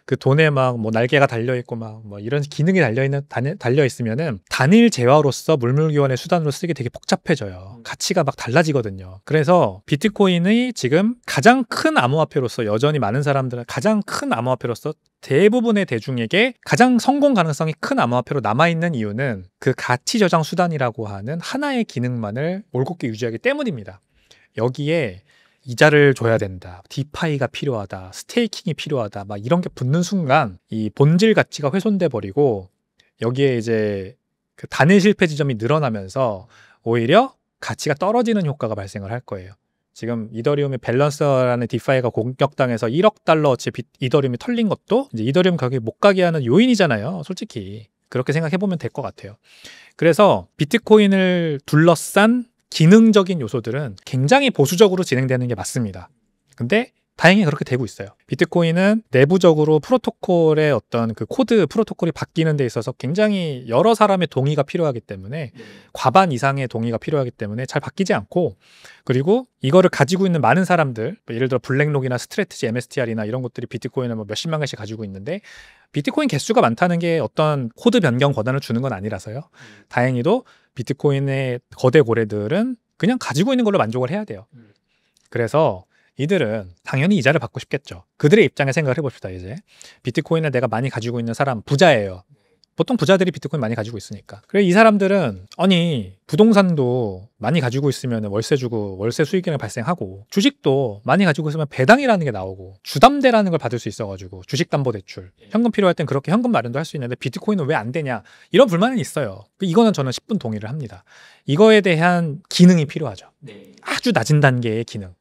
그 돈에 막 뭐 날개가 달려 있고 막 뭐 이런 기능이 달려 있으면은 단일 재화로서 물물 교환의 수단으로 쓰기 되게 복잡해져요. 가치가 막 달라지거든요. 그래서 비트코인이 지금 가장 큰 암호화폐로서, 여전히 많은 사람들은 가장 큰 암호화폐로서 대부분의 대중에게 가장 성공 가능성이 큰 암호화폐로 남아있는 이유는 그 가치 저장 수단이라고 하는 하나의 기능만을 올곧게 유지하기 때문입니다. 여기에 이자를 줘야 된다, 디파이가 필요하다, 스테이킹이 필요하다, 막 이런 게 붙는 순간 이 본질 가치가 훼손돼 버리고, 여기에 이제 그 단일 실패 지점이 늘어나면서 오히려 가치가 떨어지는 효과가 발생을 할 거예요. 지금 이더리움의 밸런서라는 디파이가 공격당해서 1억 달러어치 이더리움이 털린 것도 이제 이더리움 가격이 못 가게 하는 요인이잖아요. 솔직히 그렇게 생각해 보면 될 것 같아요. 그래서 비트코인을 둘러싼 기능적인 요소들은 굉장히 보수적으로 진행되는 게 맞습니다. 근데 다행히 그렇게 되고 있어요. 비트코인은 내부적으로 프로토콜의 어떤 그 코드 프로토콜이 바뀌는 데 있어서 굉장히 여러 사람의 동의가 필요하기 때문에 과반 이상의 동의가 필요하기 때문에 잘 바뀌지 않고, 그리고 이거를 가지고 있는 많은 사람들, 예를 들어 블랙록이나 스트래티지, MSTR이나 이런 것들이 비트코인을 뭐 몇십만 개씩 가지고 있는데 비트코인 개수가 많다는 게 어떤 코드 변경 권한을 주는 건 아니라서요. 다행히도 비트코인의 거대 고래들은 그냥 가지고 있는 걸로 만족을 해야 돼요. 그래서 이들은 당연히 이자를 받고 싶겠죠. 그들의 입장에 생각을 해봅시다. 이제 비트코인을 내가 많이 가지고 있는 사람 부자예요. 보통 부자들이 비트코인 많이 가지고 있으니까. 그래 이 사람들은 아니 부동산도 많이 가지고 있으면 월세 주고 월세 수익이 발생하고, 주식도 많이 가지고 있으면 배당이라는 게 나오고 주담대라는 걸 받을 수 있어가지고 주식담보대출, 현금 필요할 땐 그렇게 현금 마련도 할 수 있는데 비트코인은 왜 안 되냐, 이런 불만은 있어요. 이거는 저는 10분 동의를 합니다. 이거에 대한 기능이 필요하죠. 아주 낮은 단계의 기능,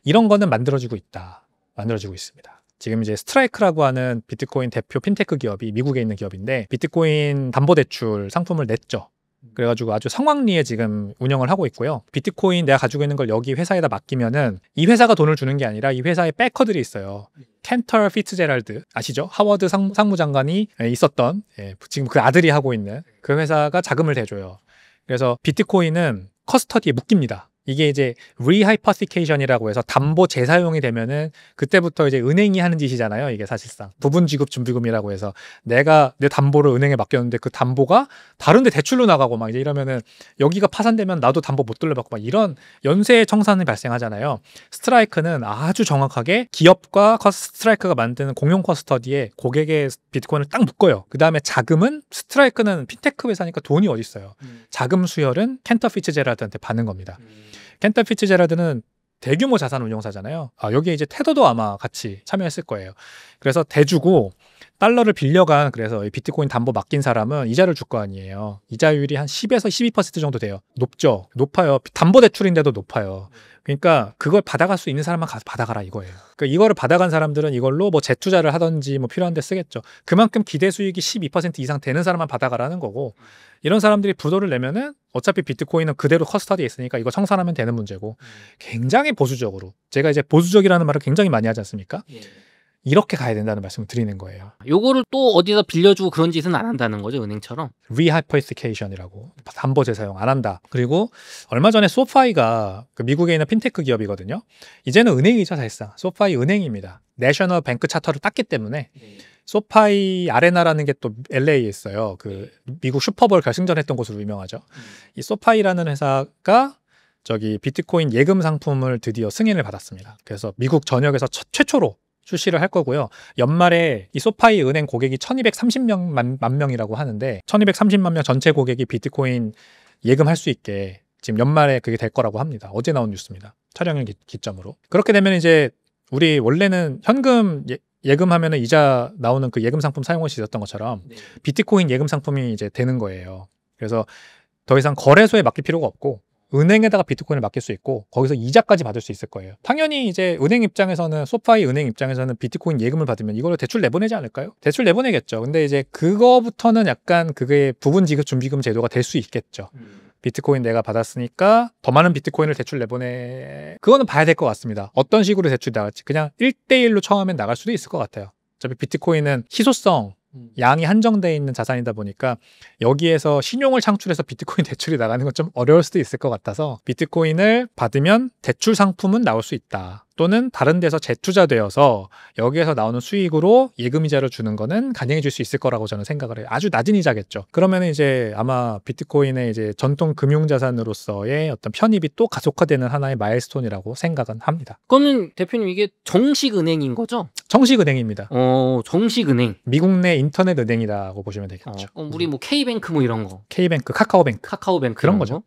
이런 거는 만들어지고 있습니다. 지금 이제 스트라이크라고 하는 비트코인 대표 핀테크 기업이 미국에 있는 기업인데 비트코인 담보대출 상품을 냈죠. 그래가지고 아주 성황리에 지금 운영을 하고 있고요. 비트코인 내가 가지고 있는 걸 여기 회사에다 맡기면은 이 회사가 돈을 주는 게 아니라 이 회사의 백커들이 있어요. 켄터 피츠제랄드 아시죠? 하워드 상무장관이 있었던, 지금 그 아들이 하고 있는 그 회사가 자금을 대줘요. 그래서 비트코인은 커스터디에 묶입니다. 이게 이제 리하이퍼시케이션이라고 해서 담보 재사용이 되면은 그때부터 이제 은행이 하는 짓이잖아요. 이게 사실상 부분 지급 준비금이라고 해서 내가 내 담보를 은행에 맡겼는데 그 담보가 다른데 대출로 나가고 막 이제 이러면은 여기가 파산되면 나도 담보 못 돌려받고 막 이런 연쇄 청산이 발생하잖아요. 스트라이크는 아주 정확하게 기업과 스트라이크가 만드는 공용 커스터디에 고객의 비트코인을 딱 묶어요. 그 다음에 자금은 스트라이크는 핀테크 회사니까 돈이 어디 있어요. 자금 수혈은 켄터 피츠제랄드한테 받는 겁니다. 켄터 피츠제랄드는 대규모 자산 운용사잖아요. 여기에 이제 테더도 아마 같이 참여했을 거예요. 그래서 대주고 달러를 빌려간, 그래서 이 비트코인 담보 맡긴 사람은 이자를 줄 거 아니에요. 이자율이 한 10에서 12% 정도 돼요. 높죠? 높아요. 담보 대출인데도 높아요. 그러니까 그걸 받아갈 수 있는 사람만 가서 받아가라 이거예요. 그러니까 이거를 받아간 사람들은 이걸로 뭐 재투자를 하든지 뭐 필요한 데 쓰겠죠. 그만큼 기대 수익이 12% 이상 되는 사람만 받아가라는 거고, 이런 사람들이 부도를 내면은 어차피 비트코인은 그대로 커스터디에 있으니까 이거 청산하면 되는 문제고, 굉장히 보수적으로, 제가 이제 보수적이라는 말을 굉장히 많이 하지 않습니까? 이렇게 가야 된다는 말씀을 드리는 거예요. 요거를 또 어디다 빌려주고 그런 짓은 안 한다는 거죠, 은행처럼? 리하이퍼시케이션이라고, 담보 재사용 안 한다. 그리고 얼마 전에 소파이가 그 미국에 있는 핀테크 기업이거든요. 이제는 은행이죠, 사실상. 소파이 은행입니다. 내셔널 뱅크 차터를 땄기 때문에. 소파이 아레나라는 게 또 LA에 있어요. 그 미국 슈퍼볼 결승전 했던 곳으로 유명하죠. 이 소파이라는 회사가 저기 비트코인 예금 상품을 드디어 승인을 받았습니다. 그래서 미국 전역에서 최초로 출시를 할 거고요. 연말에 이 소파이 은행 고객이 1230만 명이라고 하는데 1230만 명 전체 고객이 비트코인 예금할 수 있게 지금 연말에 그게 될 거라고 합니다. 어제 나온 뉴스입니다. 촬영일 기점으로. 그렇게 되면 이제 우리 원래는 현금 예금하면은 이자 나오는 그 예금 상품 사용할 수 있었던 것처럼 비트코인 예금 상품이 이제 되는 거예요. 그래서 더 이상 거래소에 맡길 필요가 없고 은행에다가 비트코인을 맡길 수 있고 거기서 이자까지 받을 수 있을 거예요. 당연히 이제 은행 입장에서는, 소파이 은행 입장에서는 비트코인 예금을 받으면 이걸로 대출 내보내지 않을까요? 대출 내보내겠죠. 근데 이제 그거부터는 약간 그게 부분 지급 준비금 제도가 될 수 있겠죠. 비트코인 내가 받았으니까 더 많은 비트코인을 대출 내보내, 그거는 봐야 될 것 같습니다. 어떤 식으로 대출이 나갈지. 그냥 1대1로 처음엔 나갈 수도 있을 것 같아요. 어차피 비트코인은 희소성, 양이 한정되어 있는 자산이다 보니까 여기에서 신용을 창출해서 비트코인 대출이 나가는 건 좀 어려울 수도 있을 것 같아서 비트코인을 받으면 대출 상품은 나올 수 있다. 또는 다른 데서 재투자되어서 여기에서 나오는 수익으로 예금이자를 주는 거는 가능해질 수 있을 거라고 저는 생각을 해요. 아주 낮은 이자겠죠. 그러면 이제 아마 비트코인의 이제 전통 금융자산으로서의 어떤 편입이 또 가속화되는 하나의 마일스톤이라고 생각은 합니다. 그러면 대표님 이게 정식 은행인 거죠? 정식 은행입니다. 정식 은행. 미국 내 인터넷 은행이라고 보시면 되겠죠. 우리 뭐 K뱅크 뭐 이런 거. K뱅크, 카카오뱅크 그런 거죠.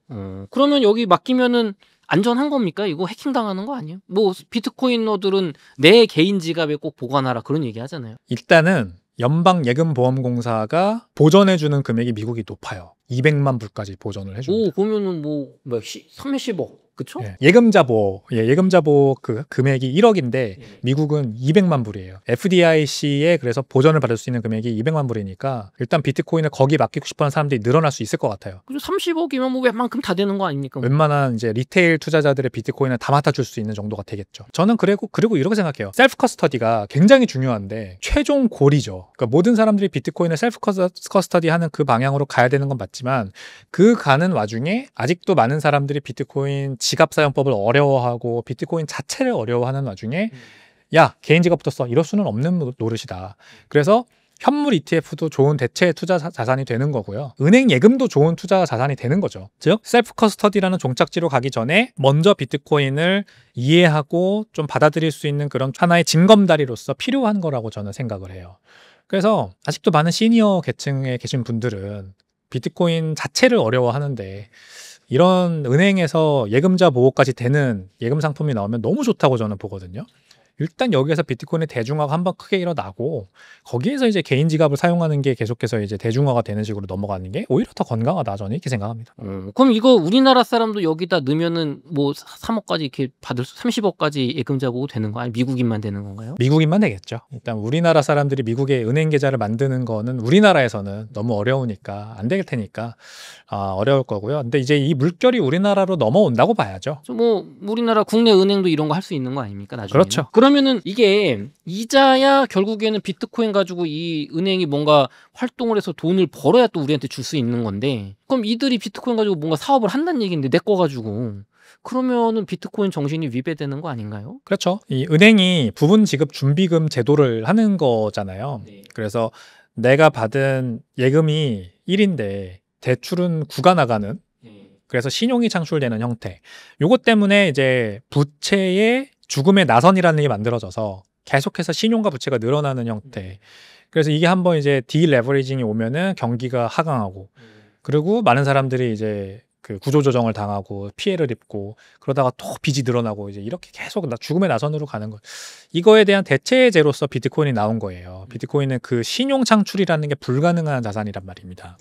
그러면 여기 맡기면은 안전한 겁니까? 이거 해킹 당하는 거 아니에요? 뭐 비트코이너들은 내 개인 지갑에 꼭 보관하라 그런 얘기 하잖아요. 일단은 연방예금보험공사가 보전해주는 금액이 미국이 높아요. 200만 불까지 보전을 해줍니다. 그러면은 뭐 30몇억 그쵸? 예금자 보호, 예금자 보호 그 금액이 1억인데 미국은 200만 불이에요. FDIC에 그래서 보전을 받을 수 있는 금액이 200만 불이니까 일단 비트코인을 거기 맡기고 싶어하는 사람들이 늘어날 수 있을 것 같아요. 그죠? 30억이면 뭐 웬만큼 다 되는 거 아닙니까? 뭐. 웬만한 이제 리테일 투자자들의 비트코인을 다 맡아줄 수 있는 정도가 되겠죠. 저는 그리고 이렇게 생각해요. 셀프 커스터디가 굉장히 중요한데 최종 골이죠. 그러니까 모든 사람들이 비트코인을 셀프 커스터디 하는 그 방향으로 가야 되는 건 맞지만 그 가는 와중에 아직도 많은 사람들이 비트코인 지갑 사용법을 어려워하고 비트코인 자체를 어려워하는 와중에 야, 개인 지갑부터 써. 이럴 수는 없는 노릇이다. 그래서 현물 ETF도 좋은 대체 투자 자산이 되는 거고요. 은행 예금도 좋은 투자 자산이 되는 거죠. 즉 셀프 커스터디라는 종착지로 가기 전에 먼저 비트코인을 이해하고 좀 받아들일 수 있는 그런 하나의 징검다리로서 필요한 거라고 저는 생각을 해요. 그래서 아직도 많은 시니어 계층에 계신 분들은 비트코인 자체를 어려워하는데 이런 은행에서 예금자 보호까지 되는 예금 상품이 나오면 너무 좋다고 저는 보거든요. 일단 여기에서 비트코인의 대중화가 한번 크게 일어나고 거기에서 이제 개인 지갑을 사용하는 게 계속해서 이제 대중화가 되는 식으로 넘어가는 게 오히려 더 건강하다 저는 이렇게 생각합니다. 그럼 이거 우리나라 사람도 여기다 넣으면은 뭐 3억까지 이렇게 받을 수 30억까지 예금자 보호 되는 거 아니 미국인만 되는 건가요? 미국인만 되겠죠. 일단 우리나라 사람들이 미국에 은행 계좌를 만드는 거는 우리나라에서는 너무 어려우니까 안 될 테니까 어려울 거고요. 근데 이제 이 물결이 우리나라로 넘어온다고 봐야죠. 뭐 우리나라 국내 은행도 이런 거 할 수 있는 거 아닙니까? 나중에. 그렇죠. 그러면은 이게 이자야 결국에는 비트코인 가지고 이 은행이 뭔가 활동을 해서 돈을 벌어야 또 우리한테 줄 수 있는 건데 그럼 이들이 비트코인 가지고 뭔가 사업을 한다는 얘기인데 내 거 가지고 그러면은 비트코인 정신이 위배되는 거 아닌가요? 그렇죠. 이 은행이 부분 지급 준비금 제도를 하는 거잖아요. 네. 그래서 내가 받은 예금이 1인데 대출은 9가 나가는 그래서 신용이 창출되는 형태. 요것 때문에 이제 부채의 죽음의 나선이라는 게 만들어져서 계속해서 신용과 부채가 늘어나는 형태. 그래서 이게 한번 이제 디레버리징이 오면은 경기가 하강하고 그리고 많은 사람들이 이제 그 구조조정을 당하고 피해를 입고 그러다가 또 빚이 늘어나고 이제 이렇게 계속 죽음의 나선으로 가는 거. 이거에 대한 대체제로서 비트코인이 나온 거예요. 비트코인은 그 신용 창출이라는 게 불가능한 자산이란 말입니다.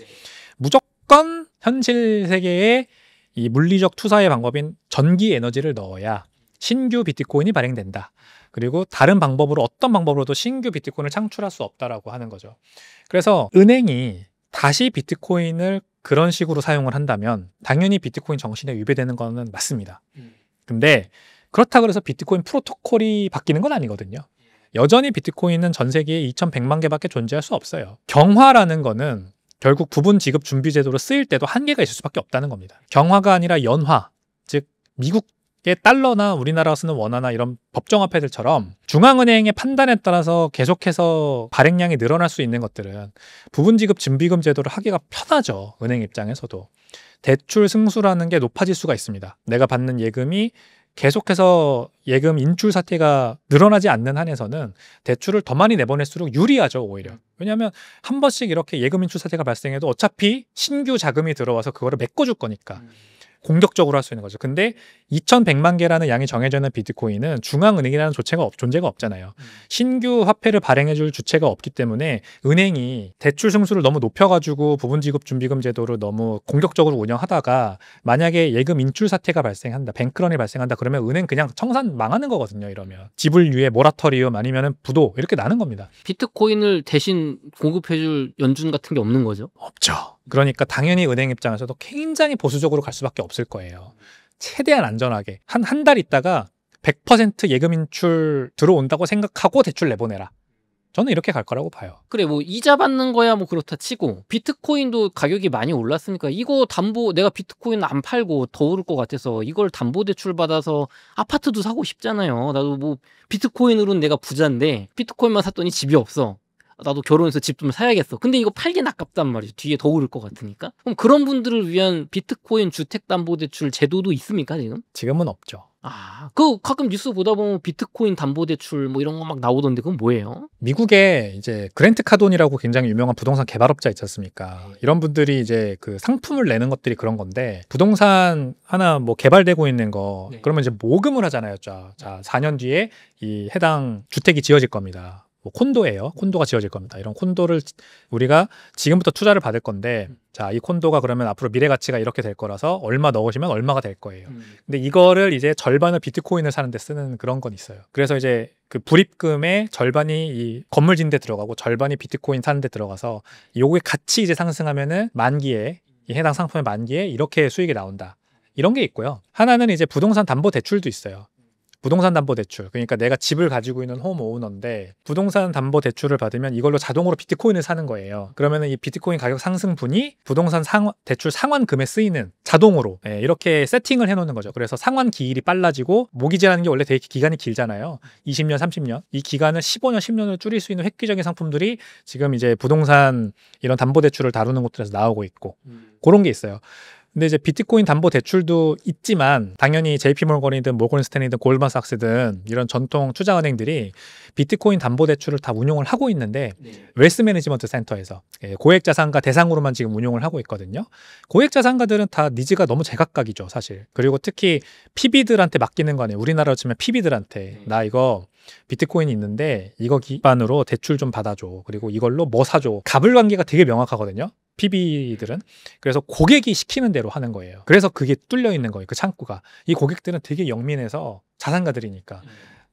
무조건 현실 세계에 이 물리적 투자의 방법인 전기 에너지를 넣어야 신규 비트코인이 발행된다. 그리고 다른 방법으로 어떤 방법으로도 신규 비트코인을 창출할 수 없다라고 하는 거죠. 그래서 은행이 다시 비트코인을 그런 식으로 사용을 한다면 당연히 비트코인 정신에 위배되는 거는 맞습니다. 근데 그렇다고 해서 비트코인 프로토콜이 바뀌는 건 아니거든요. 여전히 비트코인은 전 세계에 2100만 개밖에 존재할 수 없어요. 경화라는 거는 결국 부분 지급 준비 제도로 쓰일 때도 한계가 있을 수밖에 없다는 겁니다. 경화가 아니라 연화, 즉 미국의 달러나 우리나라가 쓰는 원화나 이런 법정화폐들처럼 중앙은행의 판단에 따라서 계속해서 발행량이 늘어날 수 있는 것들은 부분 지급 준비금 제도를 하기가 편하죠. 은행 입장에서도. 대출 승수라는 게 높아질 수가 있습니다. 내가 받는 예금이 계속해서 예금 인출 사태가 늘어나지 않는 한에서는 대출을 더 많이 내보낼수록 유리하죠, 오히려. 왜냐하면 한 번씩 이렇게 예금 인출 사태가 발생해도 어차피 신규 자금이 들어와서 그거를 메꿔줄 거니까 공격적으로 할 수 있는 거죠. 근데 2100만 개라는 양이 정해져 있는 비트코인은 중앙은행이라는 존재가 없잖아요. 신규 화폐를 발행해줄 주체가 없기 때문에 은행이 대출 승수를 너무 높여가지고 부분지급 준비금 제도를 너무 공격적으로 운영하다가 만약에 예금 인출 사태가 발생한다, 뱅크런이 발생한다 그러면 은행 그냥 청산 망하는 거거든요. 이러면 지불유예 모라토리움 아니면 부도 이렇게 나는 겁니다. 비트코인을 대신 공급해줄 연준 같은 게 없는 거죠? 없죠. 그러니까 당연히 은행 입장에서도 굉장히 보수적으로 갈 수밖에 없을 거예요. 최대한 안전하게 한 달 있다가 100% 예금 인출 들어온다고 생각하고 대출 내보내라. 저는 이렇게 갈 거라고 봐요. 그래 뭐 이자 받는 거야 뭐 그렇다 치고 비트코인도 가격이 많이 올랐으니까 이거 담보 내가 비트코인 안 팔고 더 오를 것 같아서 이걸 담보 대출 받아서 아파트도 사고 싶잖아요. 나도 뭐 비트코인으로는 내가 부자인데 비트코인만 샀더니 집이 없어. 나도 결혼해서 집 좀 사야겠어. 근데 이거 팔긴 아깝단 말이죠. 뒤에 더 오를 것 같으니까. 그럼 그런 분들을 위한 비트코인 주택담보대출 제도도 있습니까 지금? 지금은 없죠. 그 가끔 뉴스 보다 보면 비트코인 담보대출 뭐 이런 거 막 나오던데 그건 뭐예요? 미국에 이제 그랜트 카돈이라고 굉장히 유명한 부동산 개발업자 있지 않습니까? 이런 분들이 이제 그 상품을 내는 것들이 그런 건데 부동산 하나 뭐 개발되고 있는 거 그러면 이제 모금을 하잖아요. 자, 4년 뒤에 이 해당 주택이 지어질 겁니다. 뭐 콘도예요. 콘도가 지어질 겁니다. 이런 콘도를 우리가 지금부터 투자를 받을 건데 자, 이 콘도가 그러면 앞으로 미래 가치가 이렇게 될 거라서 얼마 넣으시면 얼마가 될 거예요. 근데 이거를 이제 절반을 비트코인을 사는 데 쓰는 그런 건 있어요. 그래서 이제 그 불입금의 절반이 이 건물 짓는 데 들어가고 절반이 비트코인 사는 데 들어가서 요게 같이 이제 상승하면은 만기에 이 해당 상품의 만기에 이렇게 수익이 나온다. 이런 게 있고요. 하나는 이제 부동산 담보 대출도 있어요. 부동산 담보 대출. 그러니까 내가 집을 가지고 있는 홈 오너인데 부동산 담보 대출을 받으면 이걸로 자동으로 비트코인을 사는 거예요. 그러면은 이 비트코인 가격 상승분이 부동산 대출 상환금에 쓰이는 자동으로 이렇게 세팅을 해놓는 거죠. 그래서 상환 기일이 빨라지고 모기지라는 게 원래 되게 기간이 길잖아요. 20년, 30년. 이 기간을 15년, 10년을 줄일 수 있는 획기적인 상품들이 지금 이제 부동산 이런 담보 대출을 다루는 곳들에서 나오고 있고 그런 게 있어요. 근데 이제 비트코인 담보 대출도 있지만 당연히 JP모건이든 모건스탠리든 골드만삭스든 이런 전통 투자은행들이 비트코인 담보 대출을 다 운용을 하고 있는데 웰스 매니지먼트 센터에서 고액 자산가 대상으로만 지금 운용을 하고 있거든요. 고액 자산가들은 다 니즈가 너무 제각각이죠, 사실. 그리고 특히 PB들한테 맡기는 거 아니에요. 우리나라로 치면 PB들한테 나 이거 비트코인이 있는데 이거 기반으로 대출 좀 받아줘. 그리고 이걸로 뭐 사줘. 갑을 관계가 되게 명확하거든요. PB들은. 그래서 고객이 시키는 대로 하는 거예요. 그래서 그게 뚫려 있는 거예요. 그 창구가. 이 고객들은 되게 영민해서 자산가들이니까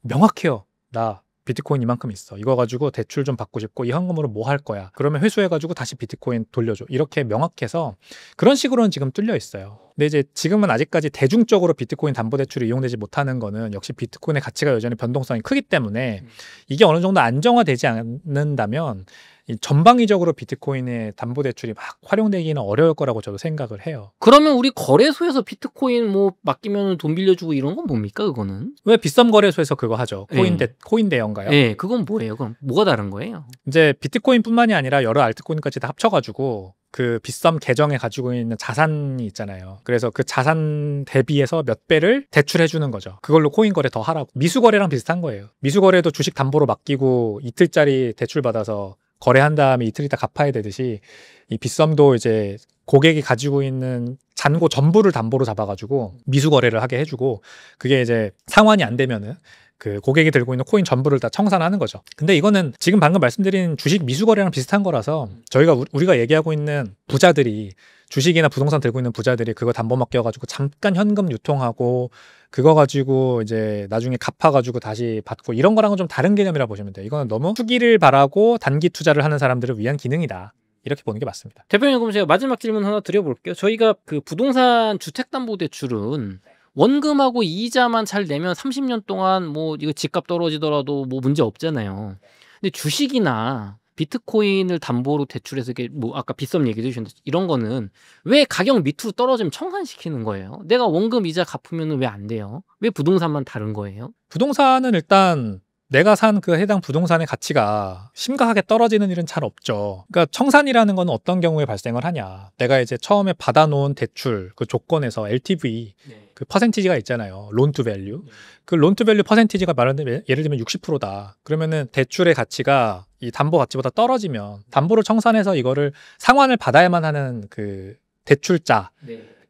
명확해요. 나 비트코인 이만큼 있어. 이거 가지고 대출 좀 받고 싶고 이 현금으로 뭐 할 거야. 그러면 회수해가지고 다시 비트코인 돌려줘. 이렇게 명확해서 그런 식으로는 지금 뚫려 있어요. 근데 이제 지금은 아직까지 대중적으로 비트코인 담보대출이 이용되지 못하는 거는 역시 비트코인의 가치가 여전히 변동성이 크기 때문에 이게 어느 정도 안정화되지 않는다면 전방위적으로 비트코인의 담보대출이 막 활용되기는 어려울 거라고 저도 생각을 해요. 그러면 우리 거래소에서 비트코인 뭐 맡기면 돈 빌려주고 이런 건 뭡니까 그거는? 왜 빗썸 거래소에서 그거 하죠? 코인 대여인가요? 네, 그건 뭐예요? 그럼 뭐가 다른 거예요? 이제 비트코인뿐만이 아니라 여러 알트코인까지 다 합쳐가지고 그 빗썸 계정에 가지고 있는 자산이 있잖아요. 그래서 그 자산 대비해서 몇 배를 대출해주는 거죠. 그걸로 코인 거래 더 하라고. 미수 거래랑 비슷한 거예요. 미수 거래도 주식 담보로 맡기고 이틀짜리 대출 받아서 거래한 다음에 이틀 있다 갚아야 되듯이 이 빗썸도 이제 고객이 가지고 있는 잔고 전부를 담보로 잡아가지고 미수 거래를 하게 해주고 그게 이제 상환이 안 되면은 그 고객이 들고 있는 코인 전부를 다 청산하는 거죠. 근데 이거는 지금 방금 말씀드린 주식 미수 거래랑 비슷한 거라서 우리가 얘기하고 있는 부자들이 주식이나 부동산 들고 있는 부자들이 그거 담보 맡겨가지고 잠깐 현금 유통하고 그거 가지고 이제 나중에 갚아가지고 다시 받고 이런 거랑은 좀 다른 개념이라 보시면 돼요. 이거는 너무 투기를 바라고 단기 투자를 하는 사람들을 위한 기능이다. 이렇게 보는 게 맞습니다. 대표님, 그럼 제가 마지막 질문 하나 드려볼게요. 저희가 그 부동산 주택담보대출은 원금하고 이자만 잘 내면 30년 동안 뭐 이거 집값 떨어지더라도 뭐 문제 없잖아요. 근데 주식이나 비트코인을 담보로 대출해서 이게 뭐 아까 빗썸 얘기도 해주셨는데 이런 거는 왜 가격 밑으로 떨어지면 청산시키는 거예요? 내가 원금 이자 갚으면 왜 안 돼요? 왜 부동산만 다른 거예요? 부동산은 일단 내가 산 그 해당 부동산의 가치가 심각하게 떨어지는 일은 잘 없죠. 그러니까 청산이라는 건 어떤 경우에 발생을 하냐. 내가 이제 처음에 받아놓은 대출 그 조건에서 LTV 그 퍼센티지가 있잖아요. 론 투 밸류. 그 론 투 밸류 퍼센티지가 말하는 예를 들면 60%다. 그러면은 대출의 가치가 이 담보 가치보다 떨어지면 담보를 청산해서 이거를 상환을 받아야만 하는 그 대출자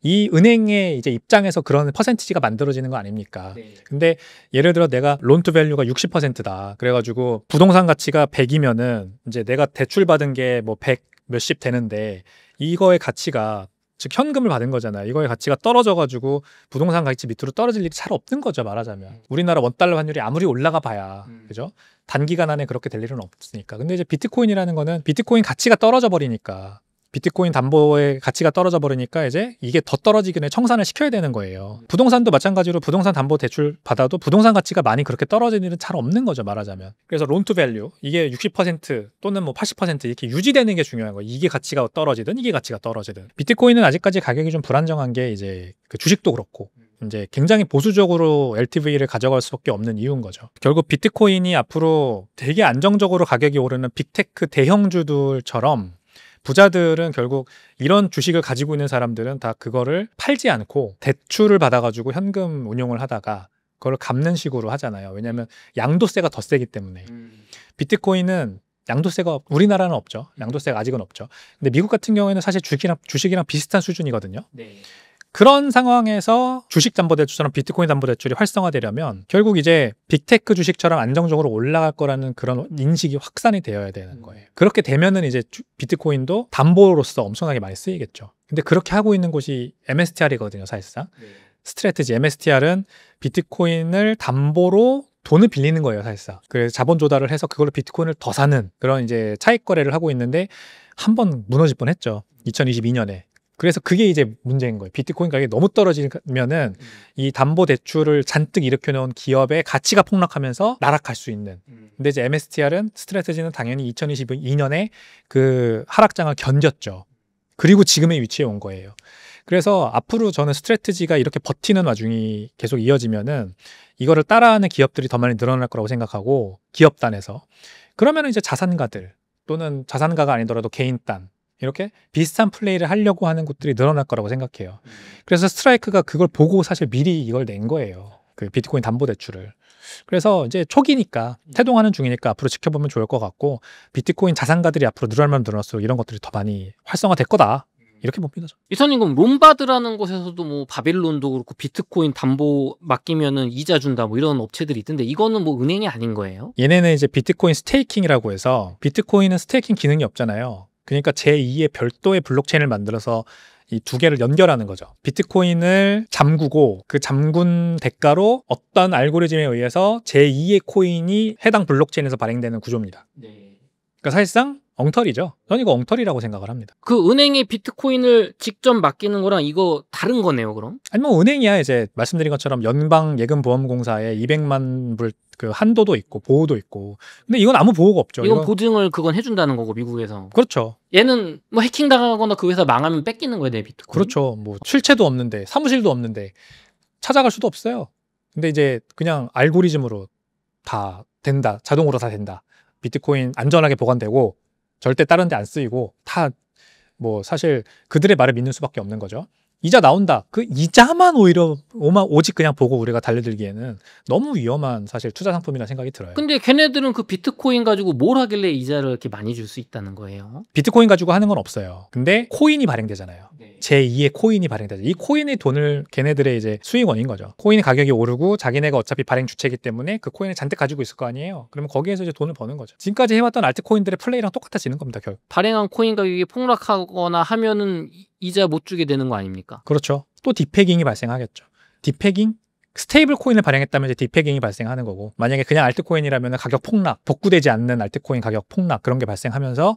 이 은행의 이제 입장에서 그런 퍼센티지가 만들어지는 거 아닙니까? 근데 예를 들어 내가 론 투 밸류가 60%다. 그래가지고 부동산 가치가 100이면은 이제 내가 대출 받은 게 뭐 100 몇십 되는데 이거의 가치가 즉 현금을 받은 거잖아요. 이거의 가치가 떨어져가지고 부동산 가치 밑으로 떨어질 일이 잘 없는 거죠, 말하자면. 우리나라 원달러 환율이 아무리 올라가 봐야 그죠? 단기간 안에 그렇게 될 일은 없으니까. 근데 이제 비트코인이라는 거는 비트코인 가치가 떨어져 버리니까 비트코인 담보의 가치가 떨어져 버리니까 이제 이게 더 떨어지기 전에 청산을 시켜야 되는 거예요. 부동산도 마찬가지로 부동산 담보 대출 받아도 부동산 가치가 많이 그렇게 떨어지는 일은 잘 없는 거죠, 말하자면. 그래서 론 투 밸류 이게 60% 또는 뭐 80% 이렇게 유지되는 게 중요한 거예요. 이게 가치가 떨어지든 이게 가치가 떨어지든. 비트코인은 아직까지 가격이 좀 불안정한 게 이제 그 주식도 그렇고 이제 굉장히 보수적으로 LTV를 가져갈 수밖에 없는 이유인 거죠. 결국 비트코인이 앞으로 되게 안정적으로 가격이 오르는 빅테크 대형주들처럼 부자들은 결국 이런 주식을 가지고 있는 사람들은 다 그거를 팔지 않고 대출을 받아가지고 현금 운용을 하다가 그걸 갚는 식으로 하잖아요. 왜냐하면 양도세가 더 세기 때문에. 비트코인은 양도세가 우리나라는 없죠. 양도세가 아직은 없죠. 근데 미국 같은 경우에는 사실 주식이랑 비슷한 수준이거든요. 그런 상황에서 주식 담보대출처럼 비트코인 담보대출이 활성화되려면 결국 이제 빅테크 주식처럼 안정적으로 올라갈 거라는 그런 인식이 확산이 되어야 되는 거예요. 그렇게 되면은 이제 비트코인도 담보로서 엄청나게 많이 쓰이겠죠. 근데 그렇게 하고 있는 곳이 MSTR이거든요, 사실상. 스트래티지 MSTR은 비트코인을 담보로 돈을 빌리는 거예요, 사실상. 그래서 자본 조달을 해서 그걸로 비트코인을 더 사는 그런 이제 차익 거래를 하고 있는데 한 번 무너질 뻔했죠. 2022년에. 그래서 그게 이제 문제인 거예요. 비트코인 가격이 너무 떨어지면은 이 담보 대출을 잔뜩 일으켜 놓은 기업의 가치가 폭락하면서 나락할 수 있는. 근데 이제 MSTR은 스트래티지는 당연히 2022년에 그 하락장을 견뎠죠. 그리고 지금의 위치에 온 거예요. 그래서 앞으로 저는 스트래티지가 이렇게 버티는 와중이 계속 이어지면은 이거를 따라하는 기업들이 더 많이 늘어날 거라고 생각하고 기업단에서 그러면 이제 자산가들 또는 자산가가 아니더라도 개인단 이렇게 비슷한 플레이를 하려고 하는 곳들이 늘어날 거라고 생각해요. 그래서 스트라이크가 그걸 보고 사실 미리 이걸 낸 거예요. 그 비트코인 담보대출을. 그래서 이제 초기니까 태동하는 중이니까 앞으로 지켜보면 좋을 것 같고 비트코인 자산가들이 앞으로 늘어나면 늘어날수록 이런 것들이 더 많이 활성화될 거다. 이렇게 봅니다. 이사님 그럼 롬바드라는 곳에서도 뭐 바빌론도 그렇고 비트코인 담보 맡기면은 이자 준다 뭐 이런 업체들이 있던데 이거는 뭐 은행이 아닌 거예요? 얘네는 이제 비트코인 스테이킹이라고 해서 비트코인은 스테이킹 기능이 없잖아요. 그러니까 제2의 별도의 블록체인을 만들어서 이 두 개를 연결하는 거죠. 비트코인을 잠그고 그 잠군 대가로 어떤 알고리즘에 의해서 제2의 코인이 해당 블록체인에서 발행되는 구조입니다. 그러니까 사실상 엉터리죠. 저는 이거 엉터리라고 생각을 합니다. 그 은행에 비트코인을 직접 맡기는 거랑 이거 다른 거네요, 그럼? 아니 뭐 은행이야 이제 말씀드린 것처럼 연방예금보험공사에 200만 불 그 한도도 있고 보호도 있고. 근데 이건 아무 보호가 없죠. 이건 보증을 그건 해준다는 거고 미국에서. 그렇죠. 얘는 뭐 해킹 당하거나 그 회사 망하면 뺏기는 거예요, 내 비트코인. 그렇죠. 뭐 실체도 없는데 사무실도 없는데 찾아갈 수도 없어요. 근데 이제 그냥 알고리즘으로 다 된다. 자동으로 다 된다. 비트코인 안전하게 보관되고 절대 다른 데 안 쓰이고 다 뭐 사실 그들의 말을 믿는 수밖에 없는 거죠. 이자 나온다. 그 이자만 오히려 오직 그냥 보고 우리가 달려들기에는 너무 위험한 사실 투자 상품이라는 생각이 들어요. 근데 걔네들은 그 비트코인 가지고 뭘 하길래 이자를 이렇게 많이 줄 수 있다는 거예요? 비트코인 가지고 하는 건 없어요. 근데 코인이 발행되잖아요. 네. 제2의 코인이 발행되죠. 이 코인의 돈을 걔네들의 이제 수익원인 거죠. 코인의 가격이 오르고 자기네가 어차피 발행 주체이기 때문에 그 코인을 잔뜩 가지고 있을 거 아니에요. 그러면 거기에서 이제 돈을 버는 거죠. 지금까지 해왔던 알트코인들의 플레이랑 똑같아지는 겁니다. 결국. 발행한 코인 가격이 폭락하거나 하면은 이자 못 주게 되는 거 아닙니까? 그렇죠. 또 디패깅이 발생하겠죠. 디패깅? 스테이블 코인을 발행했다면 이제 디패깅이 발생하는 거고 만약에 그냥 알트코인이라면 가격 폭락, 복구되지 않는 알트코인 가격 폭락 그런 게 발생하면서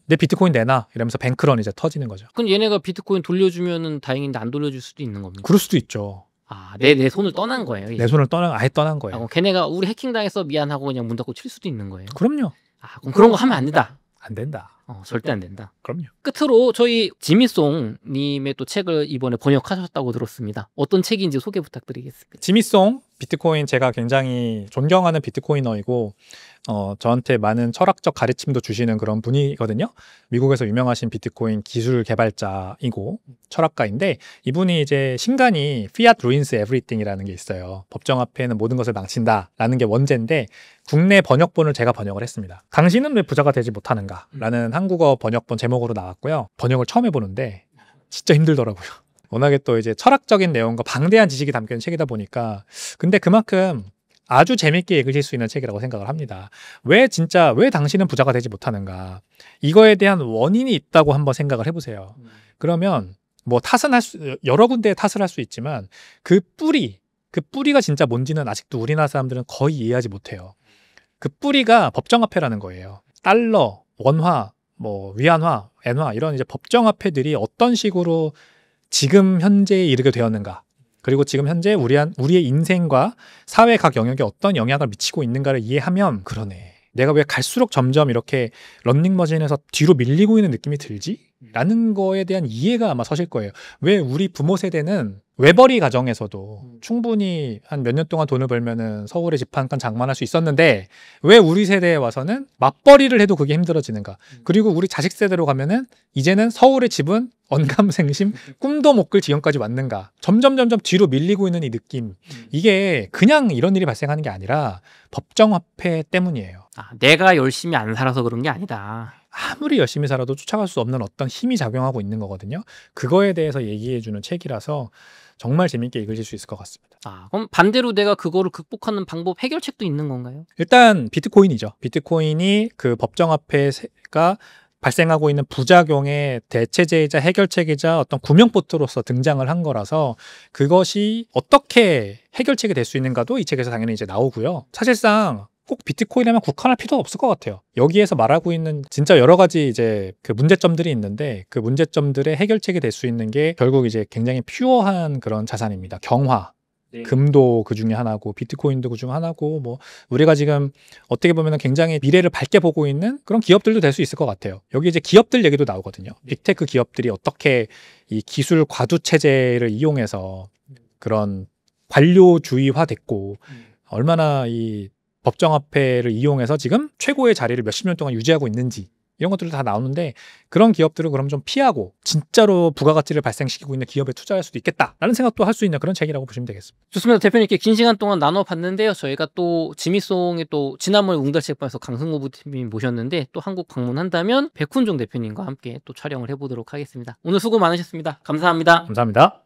내 비트코인 내놔 이러면서 뱅크런 이제 터지는 거죠. 그럼 얘네가 비트코인 돌려주면은 다행인데 안 돌려줄 수도 있는 겁니까? 그럴 수도 있죠. 아, 내 손을 떠난 거예요. 이제. 내 손을 아예 떠난 거예요. 아, 그럼 걔네가 우리 해킹 당해서 미안하고 그냥 문 닫고 칠 수도 있는 거예요. 그럼요. 아, 그럼 그런 거 하면 안 된다. 안 된다. 절대 안 된다. 그럼요. 끝으로 저희 지미송 님의 또 책을 이번에 번역하셨다고 들었습니다. 어떤 책인지 소개 부탁드리겠습니다. 지미송 비트코인 제가 굉장히 존경하는 비트코이너이고 저한테 많은 철학적 가르침도 주시는 그런 분이거든요. 미국에서 유명하신 비트코인 기술 개발자이고 철학가인데 이분이 이제 신간이 Fiat ruins everything이라는 게 있어요. 법정 앞에는 모든 것을 망친다라는 게 원제인데 국내 번역본을 제가 번역을 했습니다. 당신은 왜 부자가 되지 못하는가? 라는 한국어 번역본 제목으로 나왔고요. 번역을 처음 해보는데 진짜 힘들더라고요. 워낙에 또 이제 철학적인 내용과 방대한 지식이 담겨 있는 책이다 보니까 근데 그만큼 아주 재밌게 읽으실 수 있는 책이라고 생각을 합니다. 왜 당신은 부자가 되지 못하는가? 이거에 대한 원인이 있다고 한번 생각을 해보세요. 그러면 뭐 여러 군데에 탓을 할 수 있지만 그 뿌리가 진짜 뭔지는 아직도 우리나라 사람들은 거의 이해하지 못해요. 그 뿌리가 법정화폐라는 거예요. 달러, 원화, 뭐 위안화, 엔화 이런 이제 법정화폐들이 어떤 식으로 지금 현재에 이르게 되었는가 그리고 지금 현재 우리의 인생과 사회 각 영역에 어떤 영향을 미치고 있는가를 이해하면 그러네. 내가 왜 갈수록 점점 이렇게 런닝머신에서 뒤로 밀리고 있는 느낌이 들지? 라는 거에 대한 이해가 아마 서실 거예요. 왜 우리 부모 세대는 외벌이 가정에서도 충분히 한 몇 년 동안 돈을 벌면은 서울에 집 한 칸 장만할 수 있었는데 왜 우리 세대에 와서는 맞벌이를 해도 그게 힘들어지는가? 그리고 우리 자식 세대로 가면은 이제는 서울의 집은 언감생심 꿈도 못 꿀 지경까지 왔는가? 점점 뒤로 밀리고 있는 이 느낌. 이게 그냥 이런 일이 발생하는 게 아니라 법정화폐 때문이에요. 아, 내가 열심히 안 살아서 그런 게 아니다. 아무리 열심히 살아도 쫓아갈 수 없는 어떤 힘이 작용하고 있는 거거든요. 그거에 대해서 얘기해주는 책이라서 정말 재밌게 읽으실 수 있을 것 같습니다. 그럼 반대로 내가 그거를 극복하는 방법 해결책도 있는 건가요? 일단 비트코인이죠. 비트코인이 그 법정화폐가 발생하고 있는 부작용의 대체제이자 해결책이자 어떤 구명보트로서 등장을 한 거라서 그것이 어떻게 해결책이 될 수 있는가도 이 책에서 당연히 이제 나오고요. 사실상 꼭 비트코인에만 국한할 필요도 없을 것 같아요. 여기에서 말하고 있는 진짜 여러 가지 이제 그 문제점들이 있는데 그 문제점들의 해결책이 될 수 있는 게 결국 이제 굉장히 퓨어한 그런 자산입니다. 경화. 금도 그 중에 하나고 비트코인도 그 중 하나고 뭐 우리가 지금 어떻게 보면 굉장히 미래를 밝게 보고 있는 그런 기업들도 될 수 있을 것 같아요. 여기 이제 기업들 얘기도 나오거든요. 빅테크 기업들이 어떻게 이 기술 과두 체제를 이용해서 그런 관료주의화 됐고 얼마나 이 법정화폐를 이용해서 지금 최고의 자리를 몇십 년 동안 유지하고 있는지 이런 것들도 다 나오는데 그런 기업들을 그럼 좀 피하고 진짜로 부가가치를 발생시키고 있는 기업에 투자할 수도 있겠다라는 생각도 할 수 있는 그런 책이라고 보시면 되겠습니다. 좋습니다. 대표님께 긴 시간 동안 나눠봤는데요. 저희가 또 지미송에 또 지난번에 웅달책방에서 강승호 부팀님 모셨는데 또 한국 방문한다면 백훈종 대표님과 함께 또 촬영을 해보도록 하겠습니다. 오늘 수고 많으셨습니다. 감사합니다. 감사합니다.